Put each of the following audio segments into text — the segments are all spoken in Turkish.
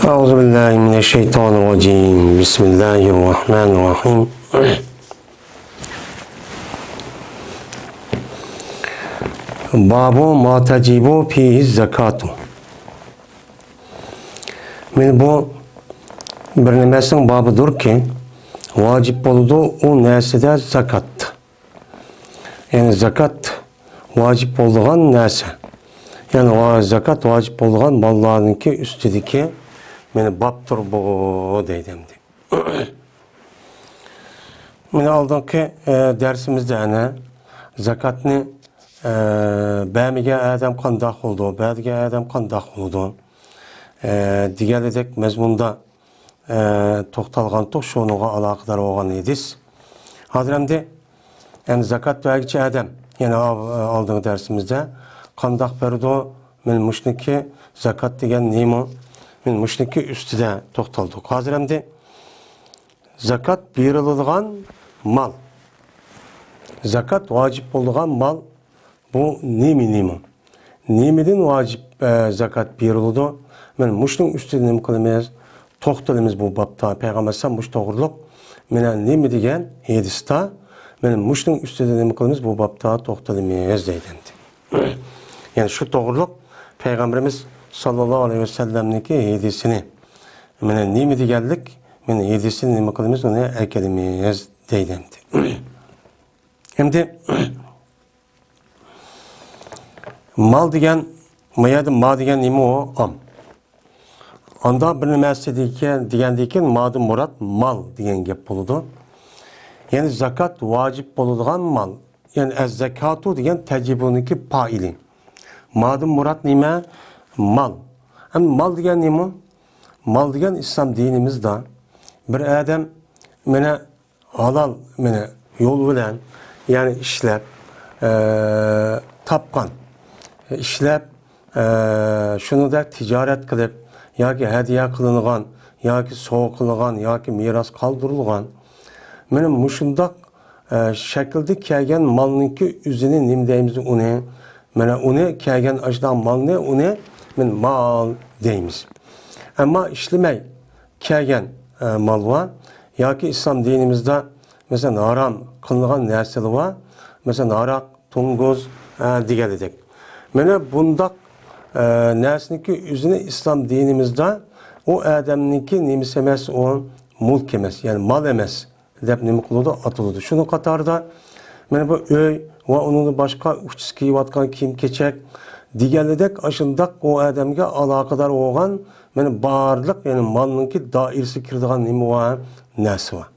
Euzubillahimineşşeytanirracim. Bismillahirrahmanirrahim. Babu ma tecibu fihi zekatu. Men bu bir nimesinin babıdır ki vacip olduğu o nesede zakat. Yani zakat vacip olduğun nese. Yani zakat vacip olduğun mallarınki üstüdeki meni baptır bu deydimdi. Meni aldığınki dersimizde ana zakatni bämige adam qandaq oldu, bädige adam qandaq oldu. Digeledek mezmunda toxtalğan toq şonuğa alaqadar olğan ediz. Hazırımda yani zakat vergici adam yani aldığın dersimizde qandaq berdu men müşniki zakat degen nemo men müşniki üstüde toxtaldık. Hazırımda zakat beriladigan mal. Zakat vacip bolğan mal bu nemi. Nemeden vacip zakat beriladi. Men müşnün üstüde nem qılmaz. Toxtalımız bu babta Peygamber sallallahu muş toğruluq. Menen nemi degen hadisda men müşnün üstüde nem qılmaz bu babta toxtalımız deydendi. Yani şu toğruluq Peygamberimiz sallallahu aleyhi ve sellem'niki hadisini menen nemi degenlik men hadisini nem qılmaz onu ekelimiz deydendi. Şimdi mal degen ma degen nemi o am. Anda bir nimesi degendeki madı murat mal degen gep boludu. Yani zakat vacip boladigan mal. Yani ez-zekatu degen tecibuniki paili. Madı murat nime mal. Ama mal degen nemi? Mal degen İslam dinimizde bir adam mene halal mene yol bilen yani işlep tapkan işlep şunu da ticaret kılıp yoki hediye kılıngan yoki soğuk kılıngan yoki miras kaldırılgan mene muşundaq şekilde kelgen malnınki üzini nimdeyimiz onu mene onu kelgen ajdan malını onu men mal deyimiz. Ama işlemey kelgen mal var yoki İslam dinimizde mesela haram kılıngan narsalar var. Mesela arak, tunguz digeledek. Mene bundaq narsaniki üzüne İslam dinimizde o adamniki nemisi emas, o mulk emas, yani mal emas deb nima qiladi atıldı. Şunun qatarda mene bu öy ve onun başka uçsuz kiyatgan kiyim-kechak digeledek aşındaq o adamga alaqadar olgan mene barliq yani malnınki dairesi kirdigan nima var, narsa var.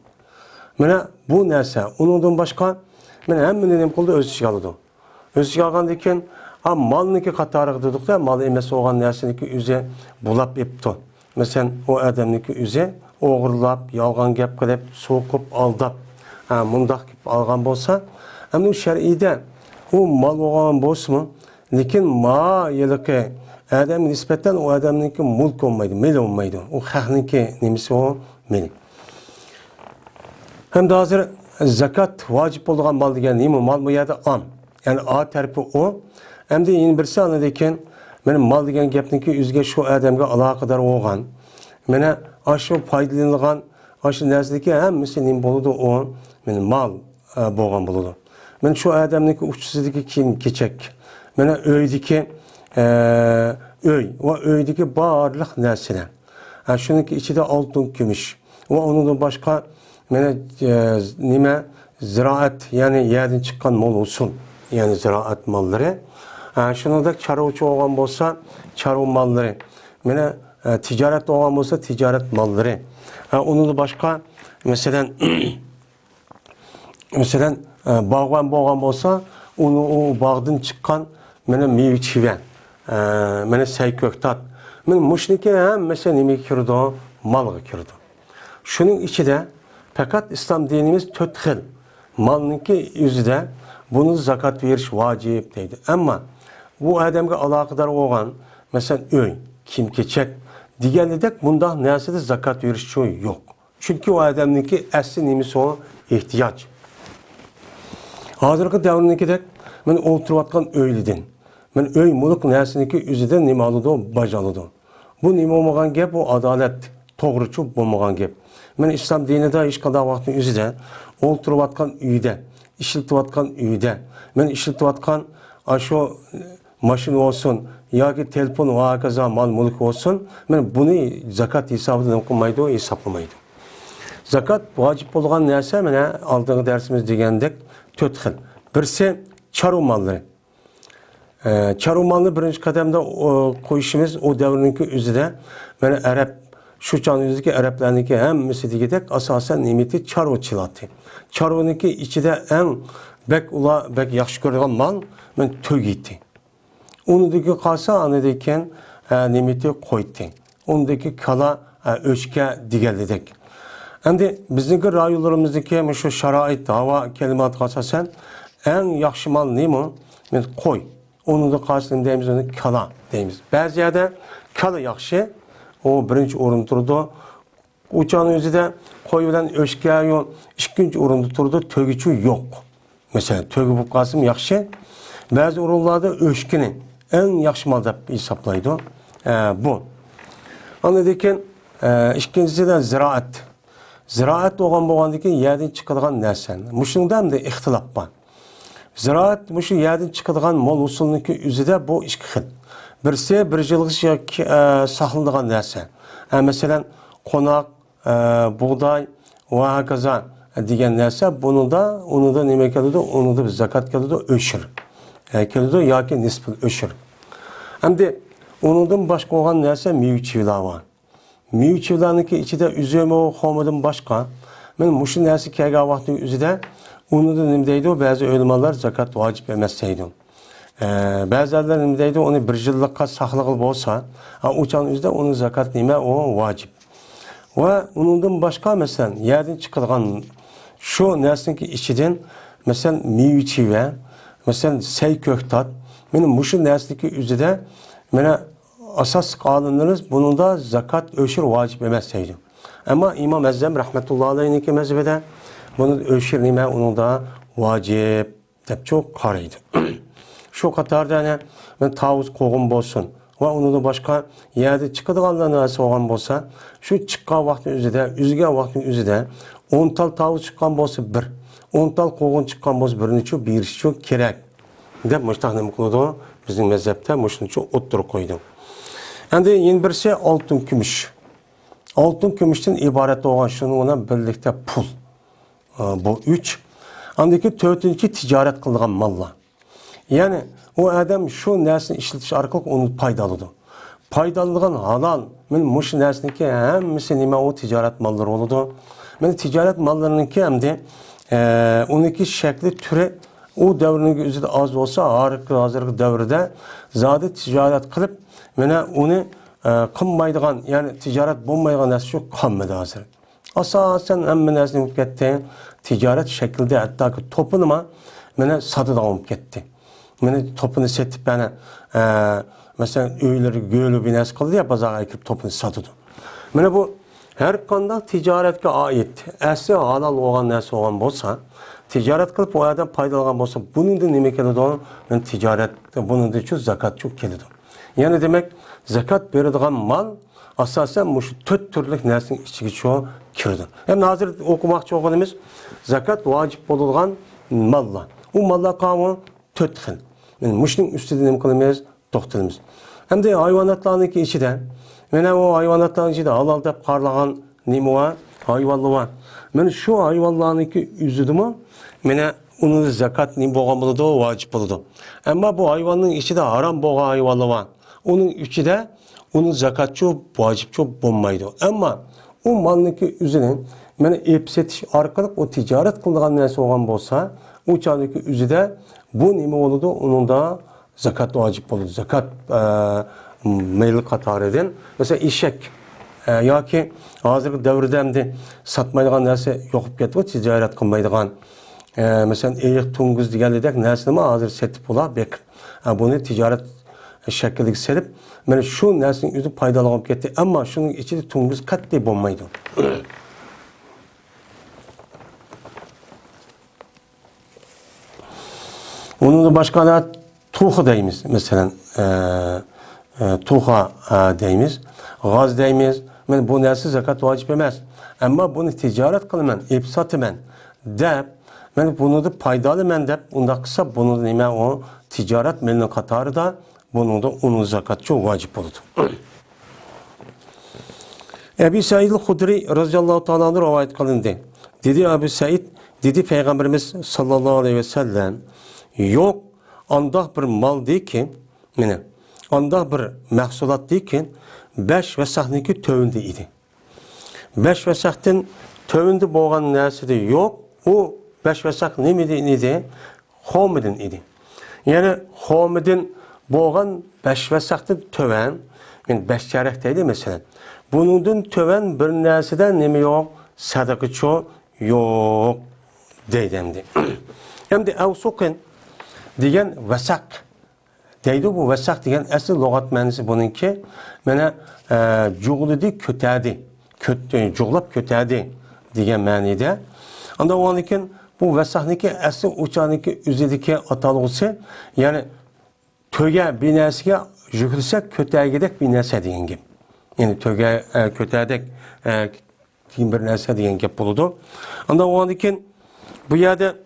Mene bu narsa onundan başka men hemmini nem qıldı öz işi alıdı. Öz işi alğandan keyin malniki qatarı dedik de mal emas olğan narsaniki üze bulap epti. Mesela o adamniki üze oğurlap, yalğan gap qilib, so'qib, aldab, mundaq qilib alğan bolsa, ama şer'ide o mal olğan bolsa, lekin ma yılıqı adam nisbeten o adamniki mulk olmaydı, mel olmaydı. O xalqniki nemisi o mel. Hem de hazır zakat vacip olduğun mal degen nemi mal bu yerde am. Yani A tarafı o. Hem de yeni birisi anladıyken benim mal degen gepniki üzge şu adamga alaqadar olgan. Mene aşı faydalanılgan aşı narsadaki hemmisi nemi boludu o. Benim mal bolgan boludu. Men şu adamniki uçsuzidiki kim keçek. Mene öydeki öy ve öydeki barliq narsalar. Şununki içinde altın, gümüş ve onun başka mene nime ziraat yani yerden çıkan mal olsun yani ziraat malları. Şunu da çarıvçı olan olsa çarıv malları. Mene ticaret olan olsa ticaret malları. Onun da başka mesela bağban olan olsa onu o bağdan çıkan mene meyve çiven. Mene seyköktat. Men muşnike hem mesela nime kirdi mal kirdi. Şunun içinde fakat İslam dinimiz tötxil. Malnınki yüzüde bunu zakat veriş vacip deydi. Ama bu adamga alaqadar olğan mesela öy, kim-keçak digenledek bundaq narsada zakat veriş çoğu yok. Çünkü o adamnınki əsli nemisi o ihtiyaç. Hazırkı davrındakidek men oturup atkan öylidin. Men öy muluk narsaniki yüzüde nima alıdı o bacalıdı. Bu nima olmagan gap, bu adalet, to'g'richi bo'lmagan gap. Men islom dinida hech qanday vaqtning o'zida o'ltirayotgan uyda, ishlatayotgan uyda, men ishlatayotgan shu mashina olsun yoki telefon va hokazo mol mulk olsun, men buni zakat hisobidan qilmaydi, hisoblamaydi. Zakat vacip bo'lgan narsa, mana oldingi darsimiz degandek 4 xil. Birisi chorva mollari. Chorva molni birinchi qadamda qo'yishimiz o davrninki o'zida mana arab shu chog'dagi arablarniki hammasi degidek asosan nimati chorvachilardi. Chorvaniki ichida eng bek yaxshi ko'rgan mol men to'g'iti. Unidagi qolsa anidekan nimati qo'ydi. Unidagi kala o'chka deganidek. Endi bizniki rayonlarimizdagi shu sharoit, havo kelimatga asosan eng yaxshi mol nima? Men qo'y. Onun da karşılığında deyimiz onu kala deyimiz. Bazı yerde kala yaxşı, o birinci orun turdu. Uçağın özü de koyulan öşkaya yok, ikinci orunda turdu, tögücü yok. Mesela tögü bu kasım yaxşı. Bazı orunlarda öşkini en yaxşı malda hesaplaydı. Bu. Anladıyken ikincisi de ziraat. Ziraat oğan yerden çıkarılan nersen. Muşundan da ihtilaf var. Ziraat şu yerden çıkarılan mal usulünki üzerinde bu iki xil. Birisi bir yıllık saklanılan nerse. Mesela konak, buğday ve hakaza diyen nerse bunu da nime kalıyordu? Onu da bir zakat kalıyordu, öşür. Kalıyordu ya ki nispi öşür. Hem de onundan başka olan nerse meyve çiviler var. Meyve çivilerindeki içinde üzerime o homadın başka. Ben muşun nerse kega vakti üzerinde onu da nimdeydi o bazı ölümalar zakat vacip emezseydi. Bazıları nimdeydi onu bir yıllıkka saklığı olsa, uçan üzerinde onun zakat nime o vacip. Ve onundan başka mesela yerden çıkarılan şu neslinki içiden mesela meyve çive, mesela sey köktat, benim muşun neslinki üzerinde bana asas kanunlarınız bunun da zakat öşür vacip emezseydi. Ama İmam Ezzem rahmetullahi aleyhindeki mezhebede bunun ölçür nime onun da vacip dep çok karaydı. Şu katarda ne ben tavus koğun bolsun ve onun da başka yerde çıkıdığanlar nasıl olan bolsa şu çıkan vaktin üzerinde, üzgen vaktin üzerinde 10 tal tavus çıkan bolsa 1, 10 tal koğun çıkan bolsa birini çok bir iş çok gerek. Dep müştahnem kılıdı bizim mezhepte müştahnem çok otur koydu. Yani yeni birisi altın gümüş. Altın gümüşten ibaret olan şununla birlikte pul. Bu 3. Andaki 4. ticaret kılgan malla. Yani o adam şu nersini işletiş arkalık onu paydalıdı. Paydalılığın halal. Ben muş nersindeki hemmisi nime o ticaret malları oldu. Ben ticaret mallarınınki hem de onunki şekli türe o devrinin üzerinde az olsa hazırlık devrede zaten ticaret kılıp bana onu kılmaydıgan yani ticaret bulmaydıgan nersi çok kalmadı hazır. Asasen hemen nersini gitti. Ticaret şekilde hatta ki topunu bana satı da olmup gitti. Bana topunu setip bana mesela öyleri gölü binası kaldı ya pazara girip topunu satıdı. Bana bu her konuda ticaretke ait. Asli halal olan nersi olan bolsa ticaret kılıp o yerden paydalan bolsa bunun da nime kelidi onu ben ticaret bunun da çok zakat çok kelidi. Yani demek zakat verildiğin mal asasen şu 4 türlük nersinin içine çoğu kirdi. Hem hazır okumak çoğunumuz zakat vacip olulgan malla. O malla kanunu 4 xil. Yani muşun üstüde nime kılımız, doktorumuz. Hem de hayvanatlarındaki içinde mene o hayvanatların içinde halal dep karlagan nime var, hayvanlı var. Men şu hayvanlarındaki üzüdümü mene onun zakat nime boğan buludu, o vacip buludu. Ama bu hayvanın içinde haram boğan hayvanlı var. Onun içinde onun zakat çok vacip çok bulmaydı. Ama o malındaki üzerine mene epsetiş arkalık o ticaret kıldıgan neresi olan bolsa o çağdaki üzüde bu nime oldu onun da zakat vacip oldu. Zakat meyli katar edin. Mesela işek ya ki hazır devrede satmaydıgan neresi yokup getip ticaret kılmaydıgan mesela eğik tunguz digelidek neresi mi hazır setip ola bek. Bunu ticaret şekilde serip ben şu nersinin yüzü paydalanıp gitti ama şunun içinde tunguz katli bulmaydı. Onun da başka da tuğu deyimiz mesela tuha deymiz, gaz deymiz. Men bu narsa zakat vacip emas. Ama bunu ticaret kılman, ip satıman deb, men bunu da paydalı men deb, unda kısa bunu nime o ticaret melinin katarı da bunun da onun zakatçı vacip olur. Ebu Said el-Hudri radıyallahu ta'ala rivayet kılındı. Dedi Ebu Said, dedi Peygamberimiz sallallahu aleyhi ve sellem, yok anda bir mal değil ki, anda bir mahsulat değil ki, 5 vesahniki tövünde idi. 5 vesahtin tövünde boğan nesidi yok, o 5 vesah nemidin idi? Homidin idi. Yani homidin boğan 5 vesahtin töven, yani 5 çarekteydi mesela. Bunun töven bir nesiden nemi yok, sadakıço yok deydemdi. Hem de evsukin diyen vesak deydi, bu vesak diyen asıl logat mənisi bununki, mənə cuğludu kötədi, cuğlap kötədi diyen mənide. Anda o anıkin bu vesahniki asıl uçanıki üzediki atalıqısı, yani töge binəsige jühlüsek kötəgidek binəsə diyen gibi. Yani töge kötədek kim bir nəsə diyen gibi buludu. Anda o anıkin bu yerde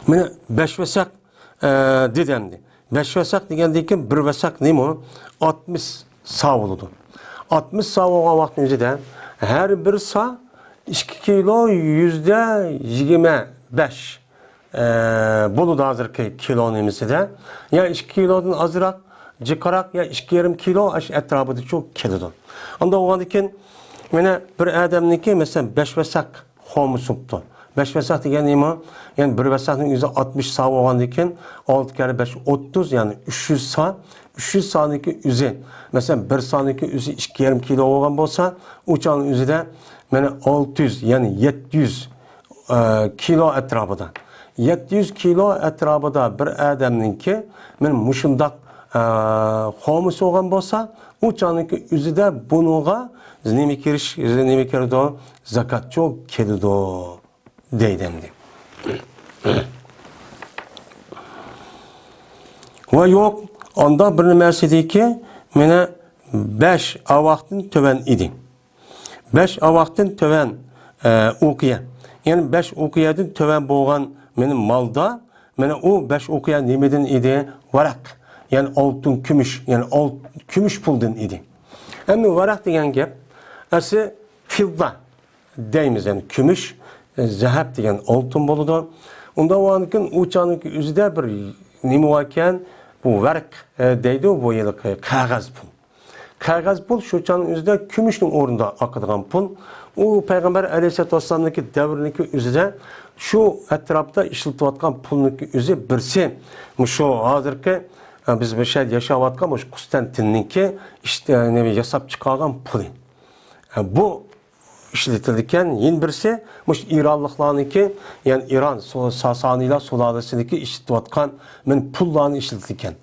mənə 5 vesak dedemdi. 5 vesak degендeki bir vesak neymi o? 60 sağ oludu. 60 sağ olan vaktimizde her bir sağ 2 kilo %25 buludu hazırki kilo nemisi. Ya 2 kilodan azırak, cikarak ya 2,5 kilo etrafıda çok kilodu. Onda o andikin mənə bir adamniki mesela 5 vesak homusuptu. 5 vesak degen neymi? Yani bir vesakın %60 sağ olandikin 6 kere 5 30 yani 300 sağ. 300 sağdaki üzü. Mesela bir sağdaki üzü 2,5 kilo olan olsa uçağın üzü de yani 600 yani 700 kilo etrafıda. 700 kilo etrafıda bir adamınki men muşundak homus olan olsa uçağındaki üzü de bununla zinimikirido zakat çok kedido deydemdi. Ve yok onda bir mersi ki mene 5 avaktin töven idi. 5 avaktin töven okuya. Yani 5 okuyadın töven boğan benim malda mene o 5 okuya nemeden idi? Varak. Yani altın kümüş. Yani kümüş puldun idi. Ama varak degen gep ası fidda deymiz yani kümüş zahab degen altın boludu. Onda o anıkın uçağınınki üzüde bir nemi varken bu varak deydi bu yıllık kağız pul. Kağız pul şu uçağının üzüde kümüşün orunda akıdığan pul. O Peygamber Aleyhisselatü Vesselam'daki devrindeki üzüde şu etrafta işletivatkan pulunki üzü birisi şu hazırki biz bir şey yaşavatkan bu Konstantin'ninki işte nevi yasap çıkargan pulu. Bu işletilirken yeni birisi İranlıklarınki yani İran Sasaniler sulalesindeki işletivatkan pullarını işletilirken.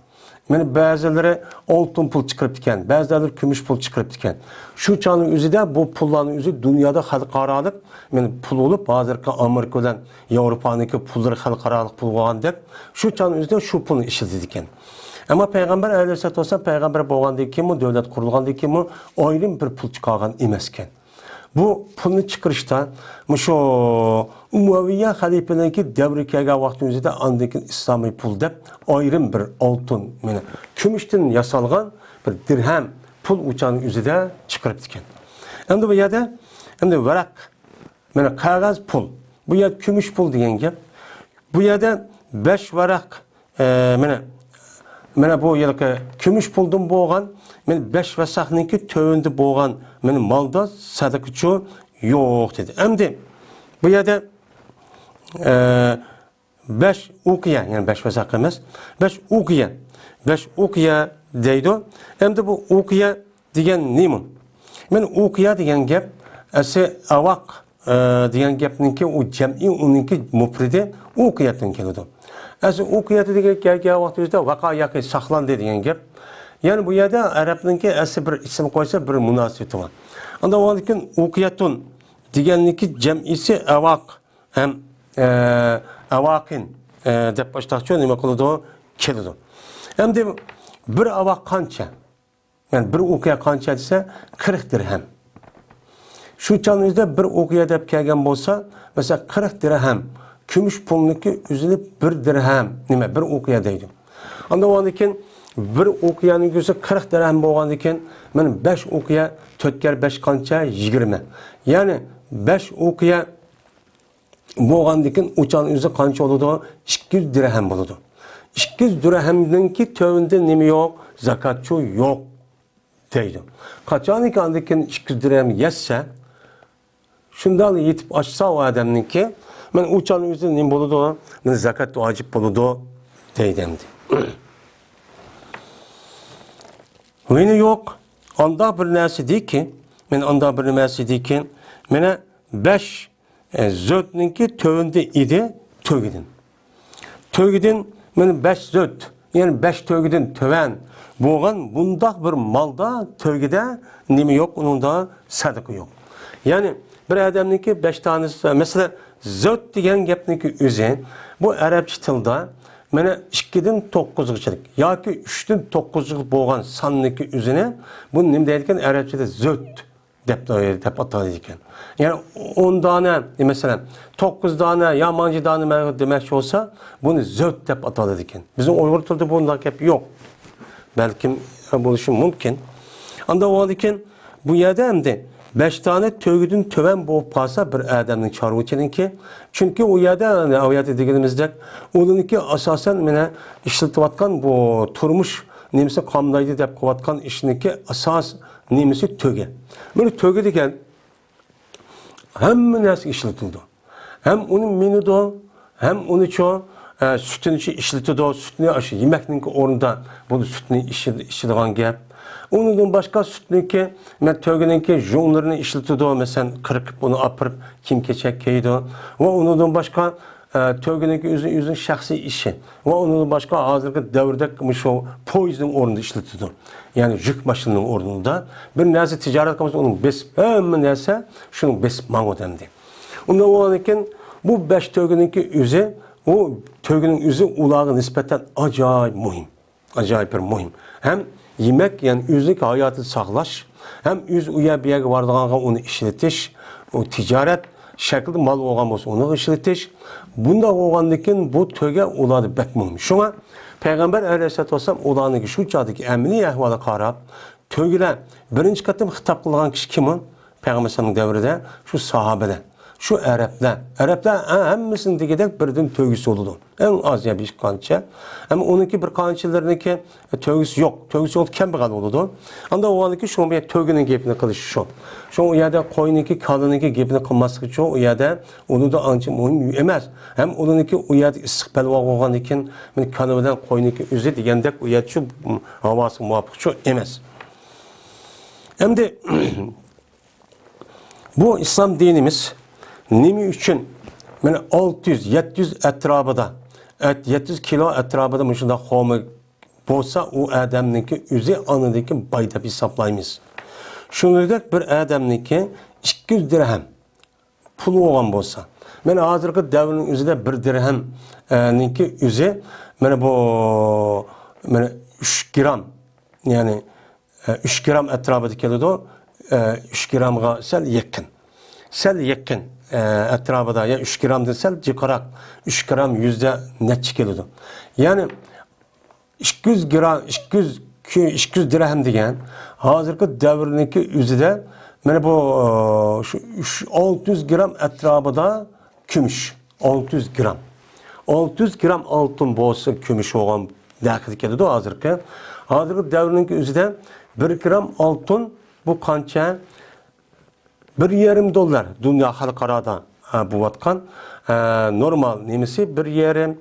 Yani bazıları altın pul çıkarıp diken, bazıları gümüş pul çıkarıp diken. Şu çağın üzü de bu pulların üzü dünyada halkaralık yani pul olup bazıları Amerika'dan Avrupa'daki pulları halkaralık pul olan dep şu çağın üzü de şu pulunu işletilirken. Ama Peygamber Aleyhisselatü Vesselam Peygamber boğandı ki mi, devlet kurulgandı ki mi, ayrım bir pul çıkargan imesken. Bu pulunu çıkarışta şu Umayye halifelerindeki devri kelgen vaktimizde andaki İslami pul dep ayrım bir altın yani kümüşten yasalgan bir dirhem pul uçağının üzerinde çıkarıp diken. Hem de bu yerde hem de varak yani kağız pul. Bu yerde kümüş pul diyen gep. Bu yerde 5 varak Mene bu yılki kümüş puldun boğan, men 5 vesakninki tövünde boğan men malda sadakıçı yok dedi. Emdi bu yerde 5 ukiya yani 5 vesak emas 5 ukiya deydi. Emdi bu ukiya diyen nimun? Men ukiya diyen gep esi avak diyen gepninki o cem'i uninki mupridi ukiyatın kelidi. As ukiyatı degen gelgen vaktimizde vakayaki saklandı diyen gep. Yani bu yerde Arap'ınki asli bir isim koysa bir münasebeti var. Anda o andikin ukiyatun degenliki cem'isi avak hem avakin dep baştakçı nime kılıdı o kelidi. Hem de bir ava qancha? Yani bir o'qiya qancha desa 40 dirham. Shu chanizda bir o'qiya deb kelgan bo'lsa, mesela 40 dirham kumush pulniki uzilib 1 dirham nima bir o'qiya deydi. Anda ondan keyin bir o'qiyaning o'zi 40 dirham bo'lgandan keyin mana 5 o'qiya 4 kar 5 qancha 20. Ya'ni 5 o'qiya bo'lgandan keyin o'chaning o'zi qancha bo'ladi? 200 dirham bo'ladi. 200 dirhamninki tövünde nima yo'q, zakatçı yo'q deydi. Qachoniki andan keyin 200 dirham yetsa, shundan yetib ochsa o odamniki, men o'chaning o'zi nima bo'ladi? Men zakat vojib bo'ladi deydi. Meni yo'q, anda bir narsa deyki, men anda bir narsa deyki, mena 5 zotninki tövünde idi, tövgidin. Tövgidin men 5 zot, yani 5 tövgidin töven bo'lgan bundaq bir malda tövgide nima yo'q, onun da sadaqa yo'q. Yani bir adamniki 5 tanesi, mesela zot degan gapniki o'zi bu arabcha tilda mana 2dan 9gacha yoki 3dan 9ga bo'lgan sonniki o'zini bu nima deydi ekan arabchada zot deb ataydi ekan. Yani 10 dona mesela 9 dona yamanchi dona demoqchi bo'lsa, buni zot deb ataydi ekan. Bizning Uyg'ur tilida bunday gap yo'q. Balkim bo'lishi mumkin. Anda o ekan bu yerda hamda 5 tane tövgidin töven bo'lib qolsa bir adamning chorvachininki, chunki u yerda oyat deganimizda uninki asosan mana ishlatayotgan bu turmush nimasi qamdaydi deb qilayotgan ishniki asos nimasi töge. Buni töge degan hamma narsa ishlatildi. Hem uning menida, hem uni sütünü işletido, sütünü aşı yemekninki orunda bu sütünü işletidigan gap. Ondan başka sütünki, men tövgeninki jonlarını işletido, mesela kırıp onu apırıp kim keçek keydi. Ve ondan başka tövgeninki özün şahsi işi. Ve ondan başka hazırki devirde şu poizin orunda işletido. Yani yük maşının orunda. Bir neyse ticaret kamusu onun bes, hemen neyse şunun bes mango demdi. Ondan olanken bu 5 tövgeninki özü o tövgünün özü ulağı nispeten acayip mühim. Acayip bir mühim. Hem yemek yani özlük hayatı sağlaş, hem öz uya bir yere vardığında onu işletiş, o ticaret şekilde mal olan olsa onu işletiş. Bunda olandıkken bu tövge ulağı bek mühim. Şuna Peygamber Aleyhisselatü Vesselam ulağındaki şu çağdaki emni ahvala qarab, tövgeler birinci katım hitap kılgan kişi kimin? Peygamber Aleyhisselam'ın devrinde şu sahabede. Şu Araplar hemmisinin degidek birden tövgüsü oldu. En az ya bir kança. Ama onunki bir kançalarınki tövgüsü yok. Tövgüsü oldu kembağal oldu. Anda o anki şu bir tövgünün gepini kılış şu. Şu o yerde koyununki kalınınki gepini kılması için o yerde onu da anca mühim emez. Hem onunki o yerde istiqbal olğan iken men kanıdan koyununki özü degendek o yerde şu havası muvaffak şu emez. Hem de bu İslam dinimiz nimi üçün yani 600-700 etrafında 700 kilo etrafında müşunda xomu bolsa o adamninki özü anındaki bayda bir hesaplayımız. Şunudek bir adamninki 200 dirhem pulu olan bolsa. Ben hazırki devrinin özüde 1 dirhem ninki özü bu 3 gram yani 3 gram etrafında geliyor 3 gramga sel yakın. Sel yakın etrafında ya 3 gramdan sel yukarı 3 gram yüzde net geliyor. Yani 200 gram 200 dirhem degen hazırki devrindeki özüde bu şu 600 gram etrafında kümüş 600 gram 600 gram altın bolsa kümüş olan dakik geliyor hazırki devrindeki özüde 1 gram altın bu kança $1,5 dünya halkarada bu vatkan normal nemesi 1,5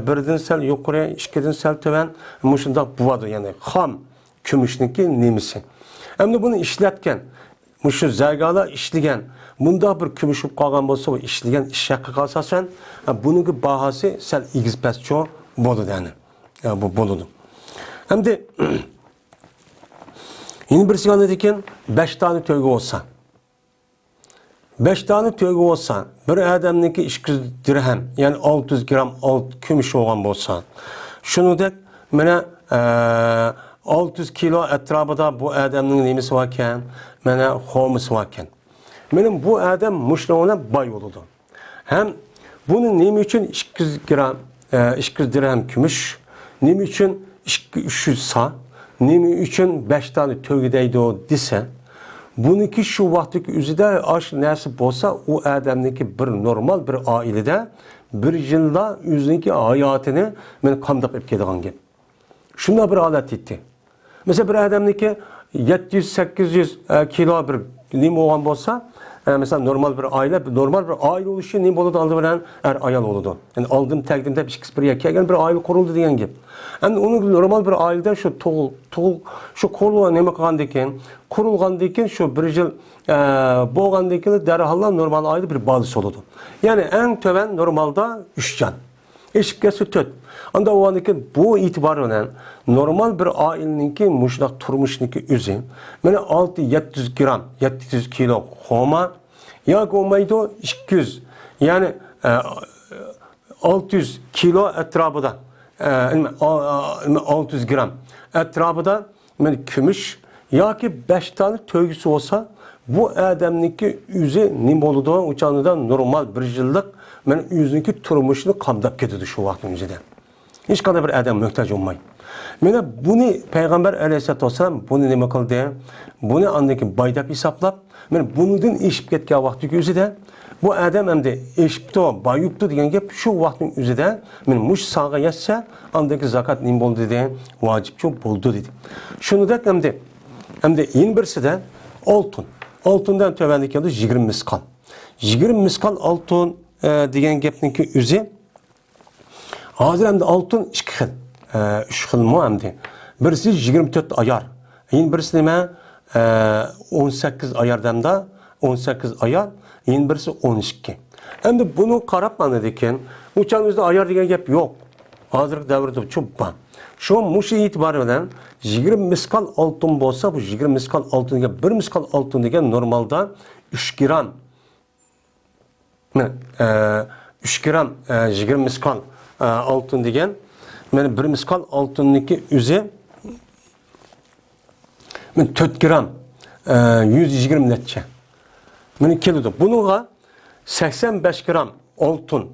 birden sel yukarı 2'den sel töven muşunda bu vadı yani ham kümüşniki nemesi. Hem bunu işletken muşu zergala işligen bunda bir kümüşüp kalgan bolsa o işligen işyakı kalsa sen bunun bahası sel igizpes çoğu bolu yani bu boludu. Hem de yine birisi anladıyken 5 tane tövbe olsa 5 tane tövbe olsa bir adamınki 200 dirhem yani 600 gram kümüş olan olsa şunu da bana 600 kilo etrafında bu adamın nemisi varken, bana homisi varken. Benim bu adam muşluğuna bay oldu. Hem bunun nemi için 200 gram, 200 dirhem gümüş, nemi için 300 sa, nemi için 5 tane tövgideydi o dese, bununki şu vaxtdaki üzüde aş nasip olsa o adamdaki bir normal bir ailede bir yılda yüzündeki hayatını ben kandak etkileyen gibi. Şunda bir alet etti. Mesela bir adamdaki 700-800 kilo bir neyim olan olsa, mesela normal bir aile oluşu neyim oldu aldı veren ayal oldu. Yani aldığım təqdimdə bir yakaya bir aile kuruldu diyen gibi. Yani onun normal bir ailede şu kurulğandaki şu bir yıl boğandaki derhalla normal aile bir bazısı oldu. Yani en töven normalde 3 can. Eşipkesi töt. Anda o andaki bu itibarıyla normal bir aileninki muşlak turmuşniki üzüm. Bana 600-700 gram, 700 kilo homa. Ya gomaydı 200. Yani 600 kilo etrafında. 600 gram etrafında yani gümüş ya ki 5 tane tövgüsü olsa bu adamınki yüzü nim olduğu uçağında normal bir yıllık ben yüzündeki turmuşunu kamdap getirdi şu vaktin yüzüde. Hiç kadar bir adam muhtaç olmayın. Mene bunu Peygamber Aleyhisselatü Vesselam bunu ne kıldı? Bunu andaki baydak hesaplap, men bunun işip ketken vakti yüzüde bu adam hem de eşipto, bayupto diyen gep şu vaktin yüzüde men muş sağa yatsa andaki zakat nim oldu dedi, vacip çok buldu dedi. Şunu da hem de yeni birisi de altın. Altından tövendeki adı 20 miskal. 20 miskal altın diyen gepninki yüzü hazır hem de altın 2 xil. 3 xil mu hem de. Birisi 24 ayar. Yeni birisi neme 18 ayardan da 18 ayar. Yeni birisi 12. Hem de bunu qarapmanı deken uçağınızda ayar diyen gep yok. Hazırlık devrede çok ban. Şu muşu itibarıyla 20 miskal altın olsa bu 20 miskal altın degen 1 miskal altın degen normalde 3 gram 3 gram 20 miskal altın degen yani 1 miskal altındaki üzü 4 gram 120 netçe. Yani kiloda. Bununla 85 gram altın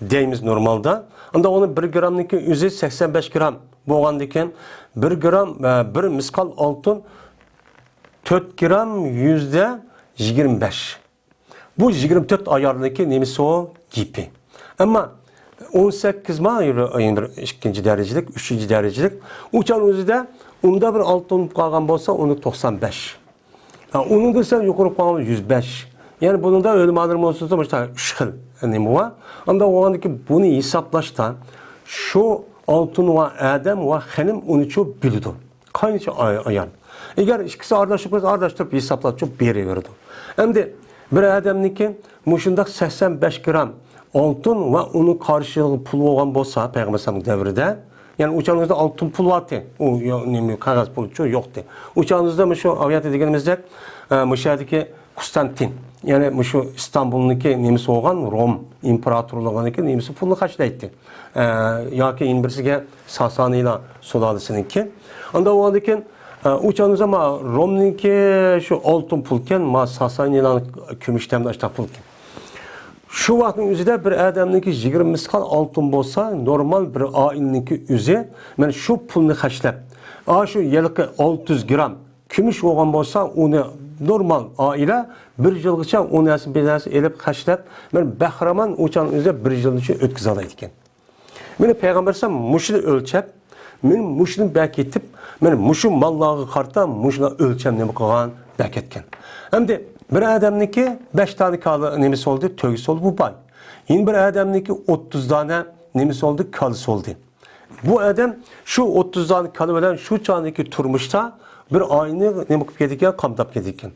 deyimiz normalde. Anda onun 1 gramdaki üzü 85 gram boğandayken 1 gram 1 miskal altın 4 gram %25. Bu 24 ayarındaki nemisi o gibi. Ama 18 ayır ikinci derecelik, üçüncü derecelik. Uçağın özü de onda bir altın kalgan olsa onu 95. Onun da sen yukarı kalgan 105. Yani bunun da ölüm alırım olsa da işte 3 xil nemi var. Anda o andaki bunu hesaplaştan şu altın ve adam ve hanım onu çok bildi. Kaynıca ayar. Eğer ikisi ardaştırıp hesaplaşıp çok beri verdi. Hem de bir adamniki muşundak 85 gram altın ve onun karşılığı pul olan bolsa Peygamber devrinde yani uçağınızda altın pul vardı. O nemi kağıt pul çok yoktu. Uçağınızda şu aviat dediğimizde müşahedeki Konstantin yani şu İstanbul'daki nemisi olan Rom imparatorluğundaki nemisi pulunu kaçtaydı. Ya ki inbirsiga Sasani'la sulalısınınki. Anda o andaki uçağınız ama Rom'ninki şu altın pulken ma Sasani'la gümüştemde açta pulken. Şu vaktin üzüde bir adamınki 20 miskal altın olsa normal bir aileninki üzü yani şu pulunu kaçlap. Şu yıllık 600 gram gümüş olan olsa onu normal aile bir yılgıça onu bilası elip kaçlap yani Bahraman uçağın üzerinde bir yıl için ötküz alaydıken. Beni Peygamber muşunu ölçep men muşunu bak etip men muşu mallağı karta muşuna ölçem ne kalan bak etken. Hem de bir adamniki 5 tane kalı nemisi oldu, tövgüsü oldu bu bay. Yine bir adamniki 30 tane nemisi oldu, kalısı oldu. Bu adam şu 30 tane kalı veren şu çağındaki turmuşta bir aynı ne bakıp gedikken, kamdap gedikken.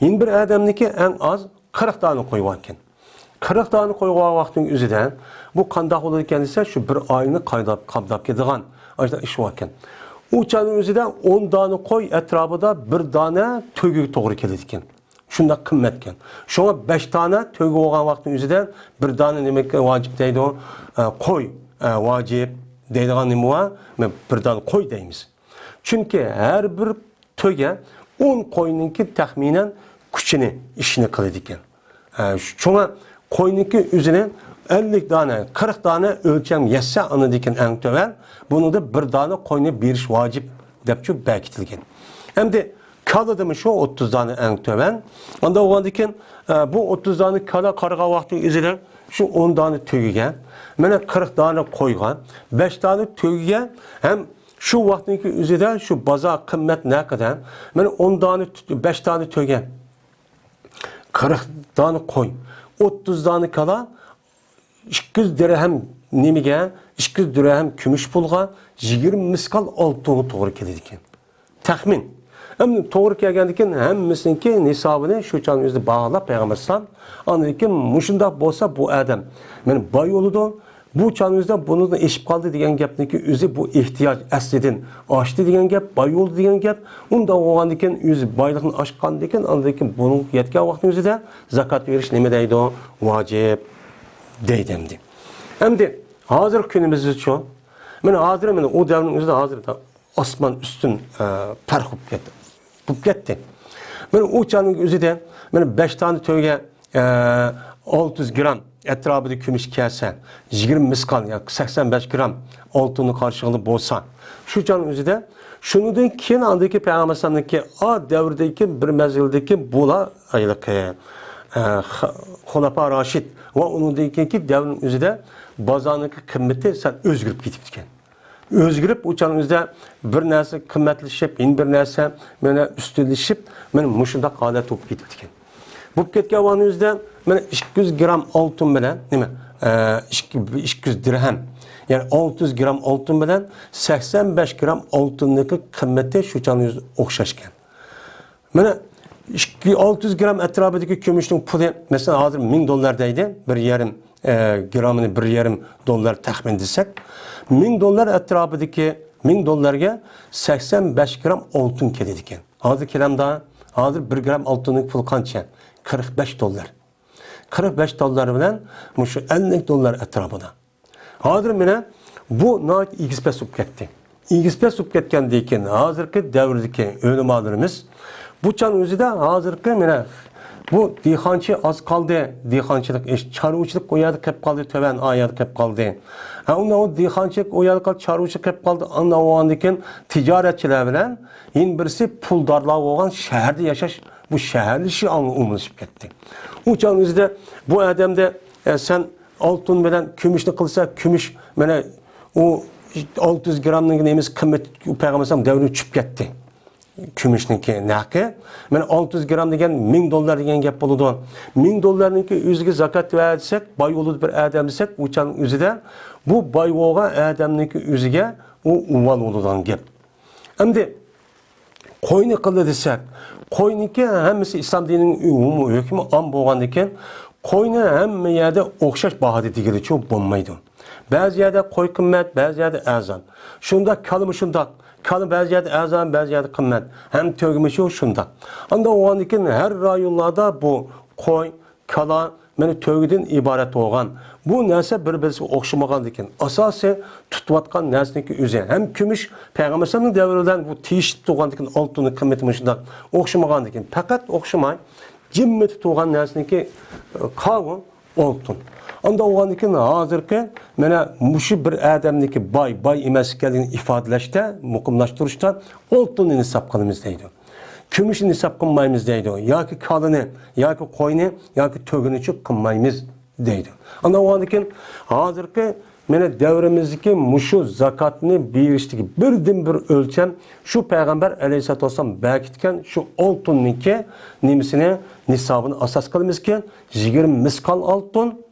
Yine bir adamniki en az 40 tane koyuvarken. 40 tane koyuvar vaktin üzerinden bu kandak olurken ise şu bir aynı kamdap gedikken. Ajda iş varken. Uçağın üzerinden 10 tane koy etrafında bir tane tövgü doğru gelirken. Şunda kıymetken. Şuna 5 tane tövgü olan vaktin üzerinden bir tane demek vacip deydi o koy vacip deydiğin nemi var. Bir tane koy deyimiz. Çünkü her bir töge 10 koyununki tahminen küçüğünü işini kılıydı iken. Şuna koyununki üzerine 50 tane, 40 tane ölçem yetse anıdikin en töven, bunu da bir tane koyunu biriş vacip depçu belkitilgen. Hem de kalıdı mı şu 30 tane en töven, onda o andikin bu 30 tane kala karga vakti izler, şu 10 tane tögüge, mene 40 tane koygan, 5 tane tögüge, hem şu vaktindeki üzerinde şu baza kıymet ne kadar? Ben 10 tane, 5 tane töge, 40 tane koy, 30 tane kala, 200 dirhem nemige, 200 dirhem kümüş pulga, 20 miskal altını doğru keledikken. Tahmin. Hem doğru kelgendikken hemmisinki nisabını şu çanın yüzde bağlap Peygamber'den anladıkken muşunda bolsa bu adam. Yani bay oludu. Bu çağımızda bunu da eşip kaldı diyen gapniki üzü bu ihtiyaç aslidin açtı diyen gap, bay oldu diyen gap. Onda o andiken üzü baylığın aşkan diken andiken bunun yetken vaktimizi de zakat veriş neme deydi o vacip deydemdi. Hem de hazır günümüz için hazır o devrin üzerinde hazır da asman üstün fark gitti. O çağın üzerinde 5 tane töge 600 gram etrafında kümüş kese, 20 miskal, yani 85 gram altını karşılığı bolsa. Şu canın üzerinde, şunu da keyin andaki Peygamber'deki a devrdeki bir mezgildeki bula aylık Hulapa Raşid ve onun ki devrin üzerinde bazanlık kıymeti sen özgürüp gitipken. Özgürüp uçanın üzerinde bir nerse kıymetlişip, bir nerse üstünleşip, muşunda halet olup gitipken. Bu ketken vatanımızda 200 gram altın bilen, değil mi? 200 dirhem. Yani 600 gram altın bilen 85 gram altındaki kıymeti şu canınız okşaşken. 600 gram etrafındaki gümüşün pulu mesela hazır $1000'daydı. Bir yarım gramını bir yarım dolar tahmin etsek. $1000 etrafındaki $1000'ga 85 gram altın keledikken. Hazır kelamda hazır 1 gram altının pul kança? $45. $45 bilen şu $50 etrafında. Hazır mene bu nait ilgispe sup ketdi. İlgispe sup ketken deyken hazırki devrdeki ölümalarımız bu çan özü de hazırki mene bu dihançı az kaldı, dihançılık iş, çarvıçılık oyadık hep kaldı, töven ayadık hep kaldı. Onda o dihançılık oyadık kaldı, çarvıçılık hep kaldı. Anda o andiken ticaretçiler bilen yin birisi puldarlığa olan şehirde yaşaş bu şehirli şey umuluşup gitti. O çağın üzerinde bu adamda sen altın bilen kümüşle kılsa kümüş bana o 600 gramlık neyimiz kıymet Peygamber'den devrini çüp gitti. Kümüşnünki nakı. Ben 600 gram degen $1000 degen gap boludu. $1000'nınki üzüge zakat versek, bay olup bir adam desek, o çağın üzerinde bu bay oğa adamnınki üzüge o uval oludan gap. Hem de koyunu kıldı desek, koyununki hemmisi İslam dininin hükmü an boğandayken koyunu hem yerde okşaş bahadi digili çok bulmaydı. Bazı yerde koy kımmet, bazı yerde azan. Şunda kalımı şunda, kalım bazı yerde azan, bazı yerde kımmet. Hem tövgümüşü şunda. Anda o andayken her rayonlarda bu koy, kala, meni tövgüden ibaret olgan. Bu nerse bir-birisi okşamagan diken. Asası tutvatkan nersiniki üze. Hem kümüş Peygamber'in devrinden bu tiyişip tuğan diken altını kıymetmişinden okşamagan diken. Fakat okşamay cimmi tuğan nersiniki kavun altın. Anda o diken hazırki mena muşu bir adamdaki bay emas geldiğini ifadeleşte, mukumlaştırışta altını nisap kılımızdaydı. Kümüşün nisap kılmayımız deydi. Ya ki kalını, ya ki koyunu, ya ki tögünü çok kılmayımız deydi. Ama o andikin hazırki mene devrimizdeki muşu zakatını biriştiki birden bir ölçem şu Peygamber aleyhissalatü vesselam belkitken şu altınınki nimisine nisabını asas kılımızken 20 miskal altın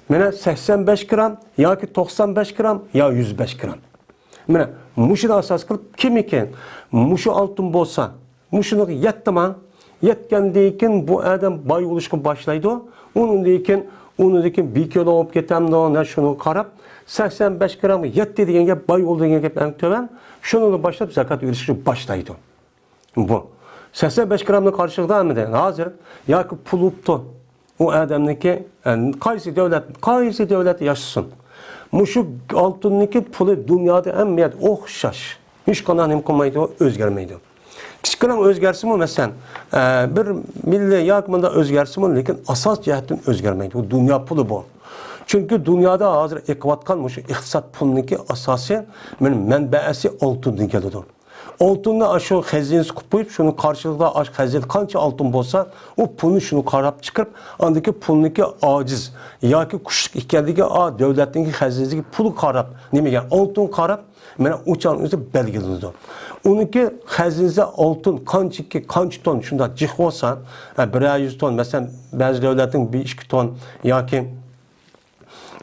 mene 85 gram ya ki 95 gram ya 105 gram. Mene muşu asas kılıp kim iken muşu altın bolsa muşunu yettima, yetken deyken bu adam bay oluşkun başlaydı. Onun deyken bir kilo olup getem de şunu karab 85 gramı yetti diyen gep bay oldu diyen gep en töven şunu başlayıp zakat verişi başlaydı. Bu 85 gramın karşılığı mı de hazır ya ki puluptu o adamdaki kaysi devlet yaşasın. Muşu altındaki pulu dünyada emniyet okşaş. Hech qanday nima qilmaydi, o'zgarmaydi. Kichkina o'zgarsimi, masalan, bir millat yoki bunda o'zgarsimi, lekin asos jihatdan o'zgarmaydi. Bu dunyo puli bu. Chunki dunyoda hozir eqiyotgan shu iqtisod puliniki asosi, manbasi oltindan keladi. Oltinni shu xazinasi qilib qo'yib, shuni qarshiligida xazin qancha oltin bo'lsa, u pulni shuni qarab chiqarib, andagi pulniki ojiz yoki kuchli ekanligi, davlatning xazinasiga pul qarab, nimaga oltin qarab, mana o'chan o'zi belgilanadi. Uniki xazinasi oltin qancha ton shunda jiq bo'lsa, 100 ton, masalan, ba'zi davlatning 1-2 ton yoki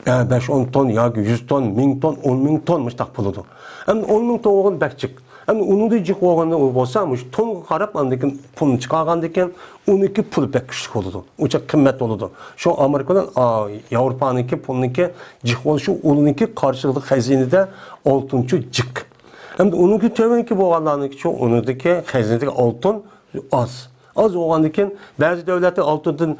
5-10 ton yoki 100 ton, 1000 ton, 10.000 ton mustaq puludir. Endi 10.000 ton o'g'in bakchiq. Endi uningda jiq o'g'ini bo'lsa, shu tonga qarab, andikin pulni chiqargandan keyin uniki pul pek kuchli bo'ladi. O'cha qimmat bo'ladi. Shu Amerikadan, Yevropaniki pulniki jiq bo'lishi, uniki qarshiligida xazinada oltinchi jiq. Endi uniki to'vaniki bo'lganlarniki, uniki xazinadagi oltin oz. Az bo'lgandan keyin ba'zi davlatlar oltindan,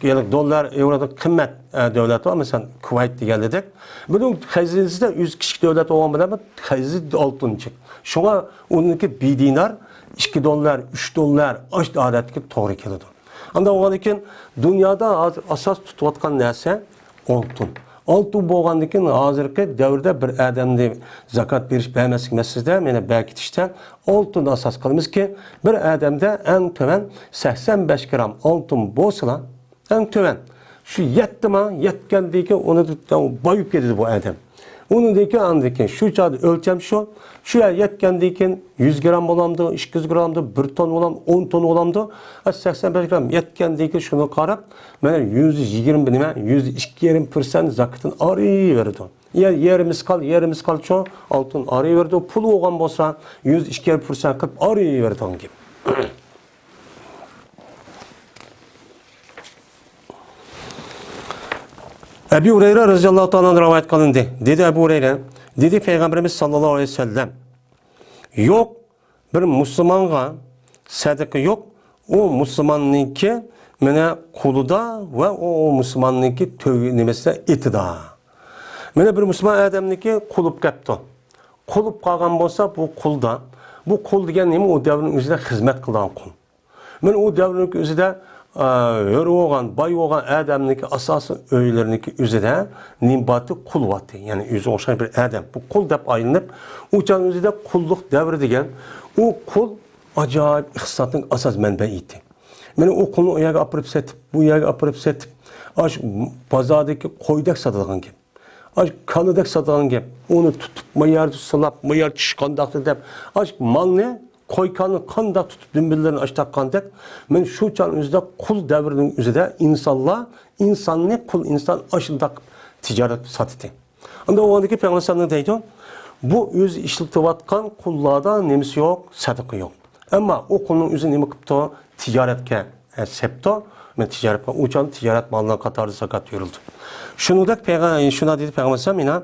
ya'ni dollar, yevrodan qimmat davlat var. Mesela Kuveyt deganidek. Bunun xazinasida 100 kichik davlat bo'lgan bilan xazinasi oltinchi. Shunga uniki 1 dinar, 2 dollar, 3 dollar osh odatga to'g'ri keladi. Anda bo'lgandan keyin dunyoda hozir asos tutayotgan narsa oltin. Oltin bo'lgandan keyin hozirgi davrda bir odamni zakot berish bermaslik masalasida meni berkitishdan oltin asos qilamizki, bir odamda eng to'van 85 gram oltin bo'lsa, eng to'van şu yetkendiği onu bayıp gedidi bu adam. Onundaki andaki şu çadı ölçem şu yetkendiği 100 gram olamdı, 200 gramdı, 1 ton olamdı, 10 ton olamdı. 85 gram yetkendiği şunu qarab, mana 120 nima, 102,5% zakatın arayı verdi. Yerimiz kal şu altın arayı verdi. Pul olgan bolsa 102,5% qilib arayı verdi gibi. Ebu Hureyre radıyallahu ta'ala rivayet kılındı. Dedi Ebu Hureyre, dedi Peygamberimiz sallallahu aleyhi ve sellem, yok bir Müslümana sadaka yok, o Müslümanınki mene kuluda ve o Müslümanınki nimesine itida. Mene bir Müslüman adamınki kulup kaptı. Kulup kalgan bolsa bu kulda, bu kul degen nemi o devrin üzerinde hizmet kılan kul. Mene o devrin üzerinde hör olgan, bay olgan adamniki asası öyleriniki üzerinde nimbatı kul vatı. Yani yüzü oşan bir adam. Bu kul dep ayınıp, uçan üzerinde kulluk devri degen, o kul acayip ihsatın asas menbeiydi. Yani o kulunu o yaga apırıp setip, bu yaga apırıp setip, aş pazardaki koydak satılan gibi. Aş kanıdak satılan gibi. Onu tutup, mayar sılap, mayar çıkandaktı dep. Aş mal ne? Koykanı kanda tutup dümbüllerini açtak kandak. Men şu çağın üzerinde kul devrinin üzerinde insan ne kul insan aşıldak ticaret satıtı. Anda o andaki Peygamber deydi, bu yüz işletivatkan kullarda nemisi yok, sadıkı yok. Ama o kulun üzerinde nemi kıptı ticaretke septo, men ticaret o çağın ticaret malına katardı sakat yoruldu. Şunu da Peygamber, şuna dedi Peygamber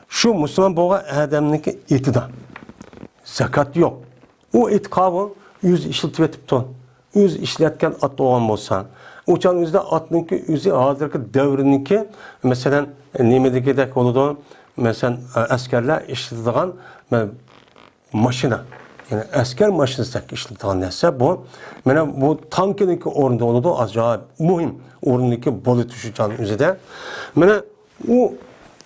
şu Müslüman boğa adamniki itida. Zakat yok. O etkabı yüz işletip ton. Yüz işletken at doğan bolsa. Uçan yüzde atnınki yüzü hazırki devriniki mesela nemedeki de konuda mesela askerler işletilen maşina. Yani asker maşinası işletilen neyse bu. Yani bu tankindeki orunda oldu acayip mühim orundaki bolu düşeceğin yüzde. Yani o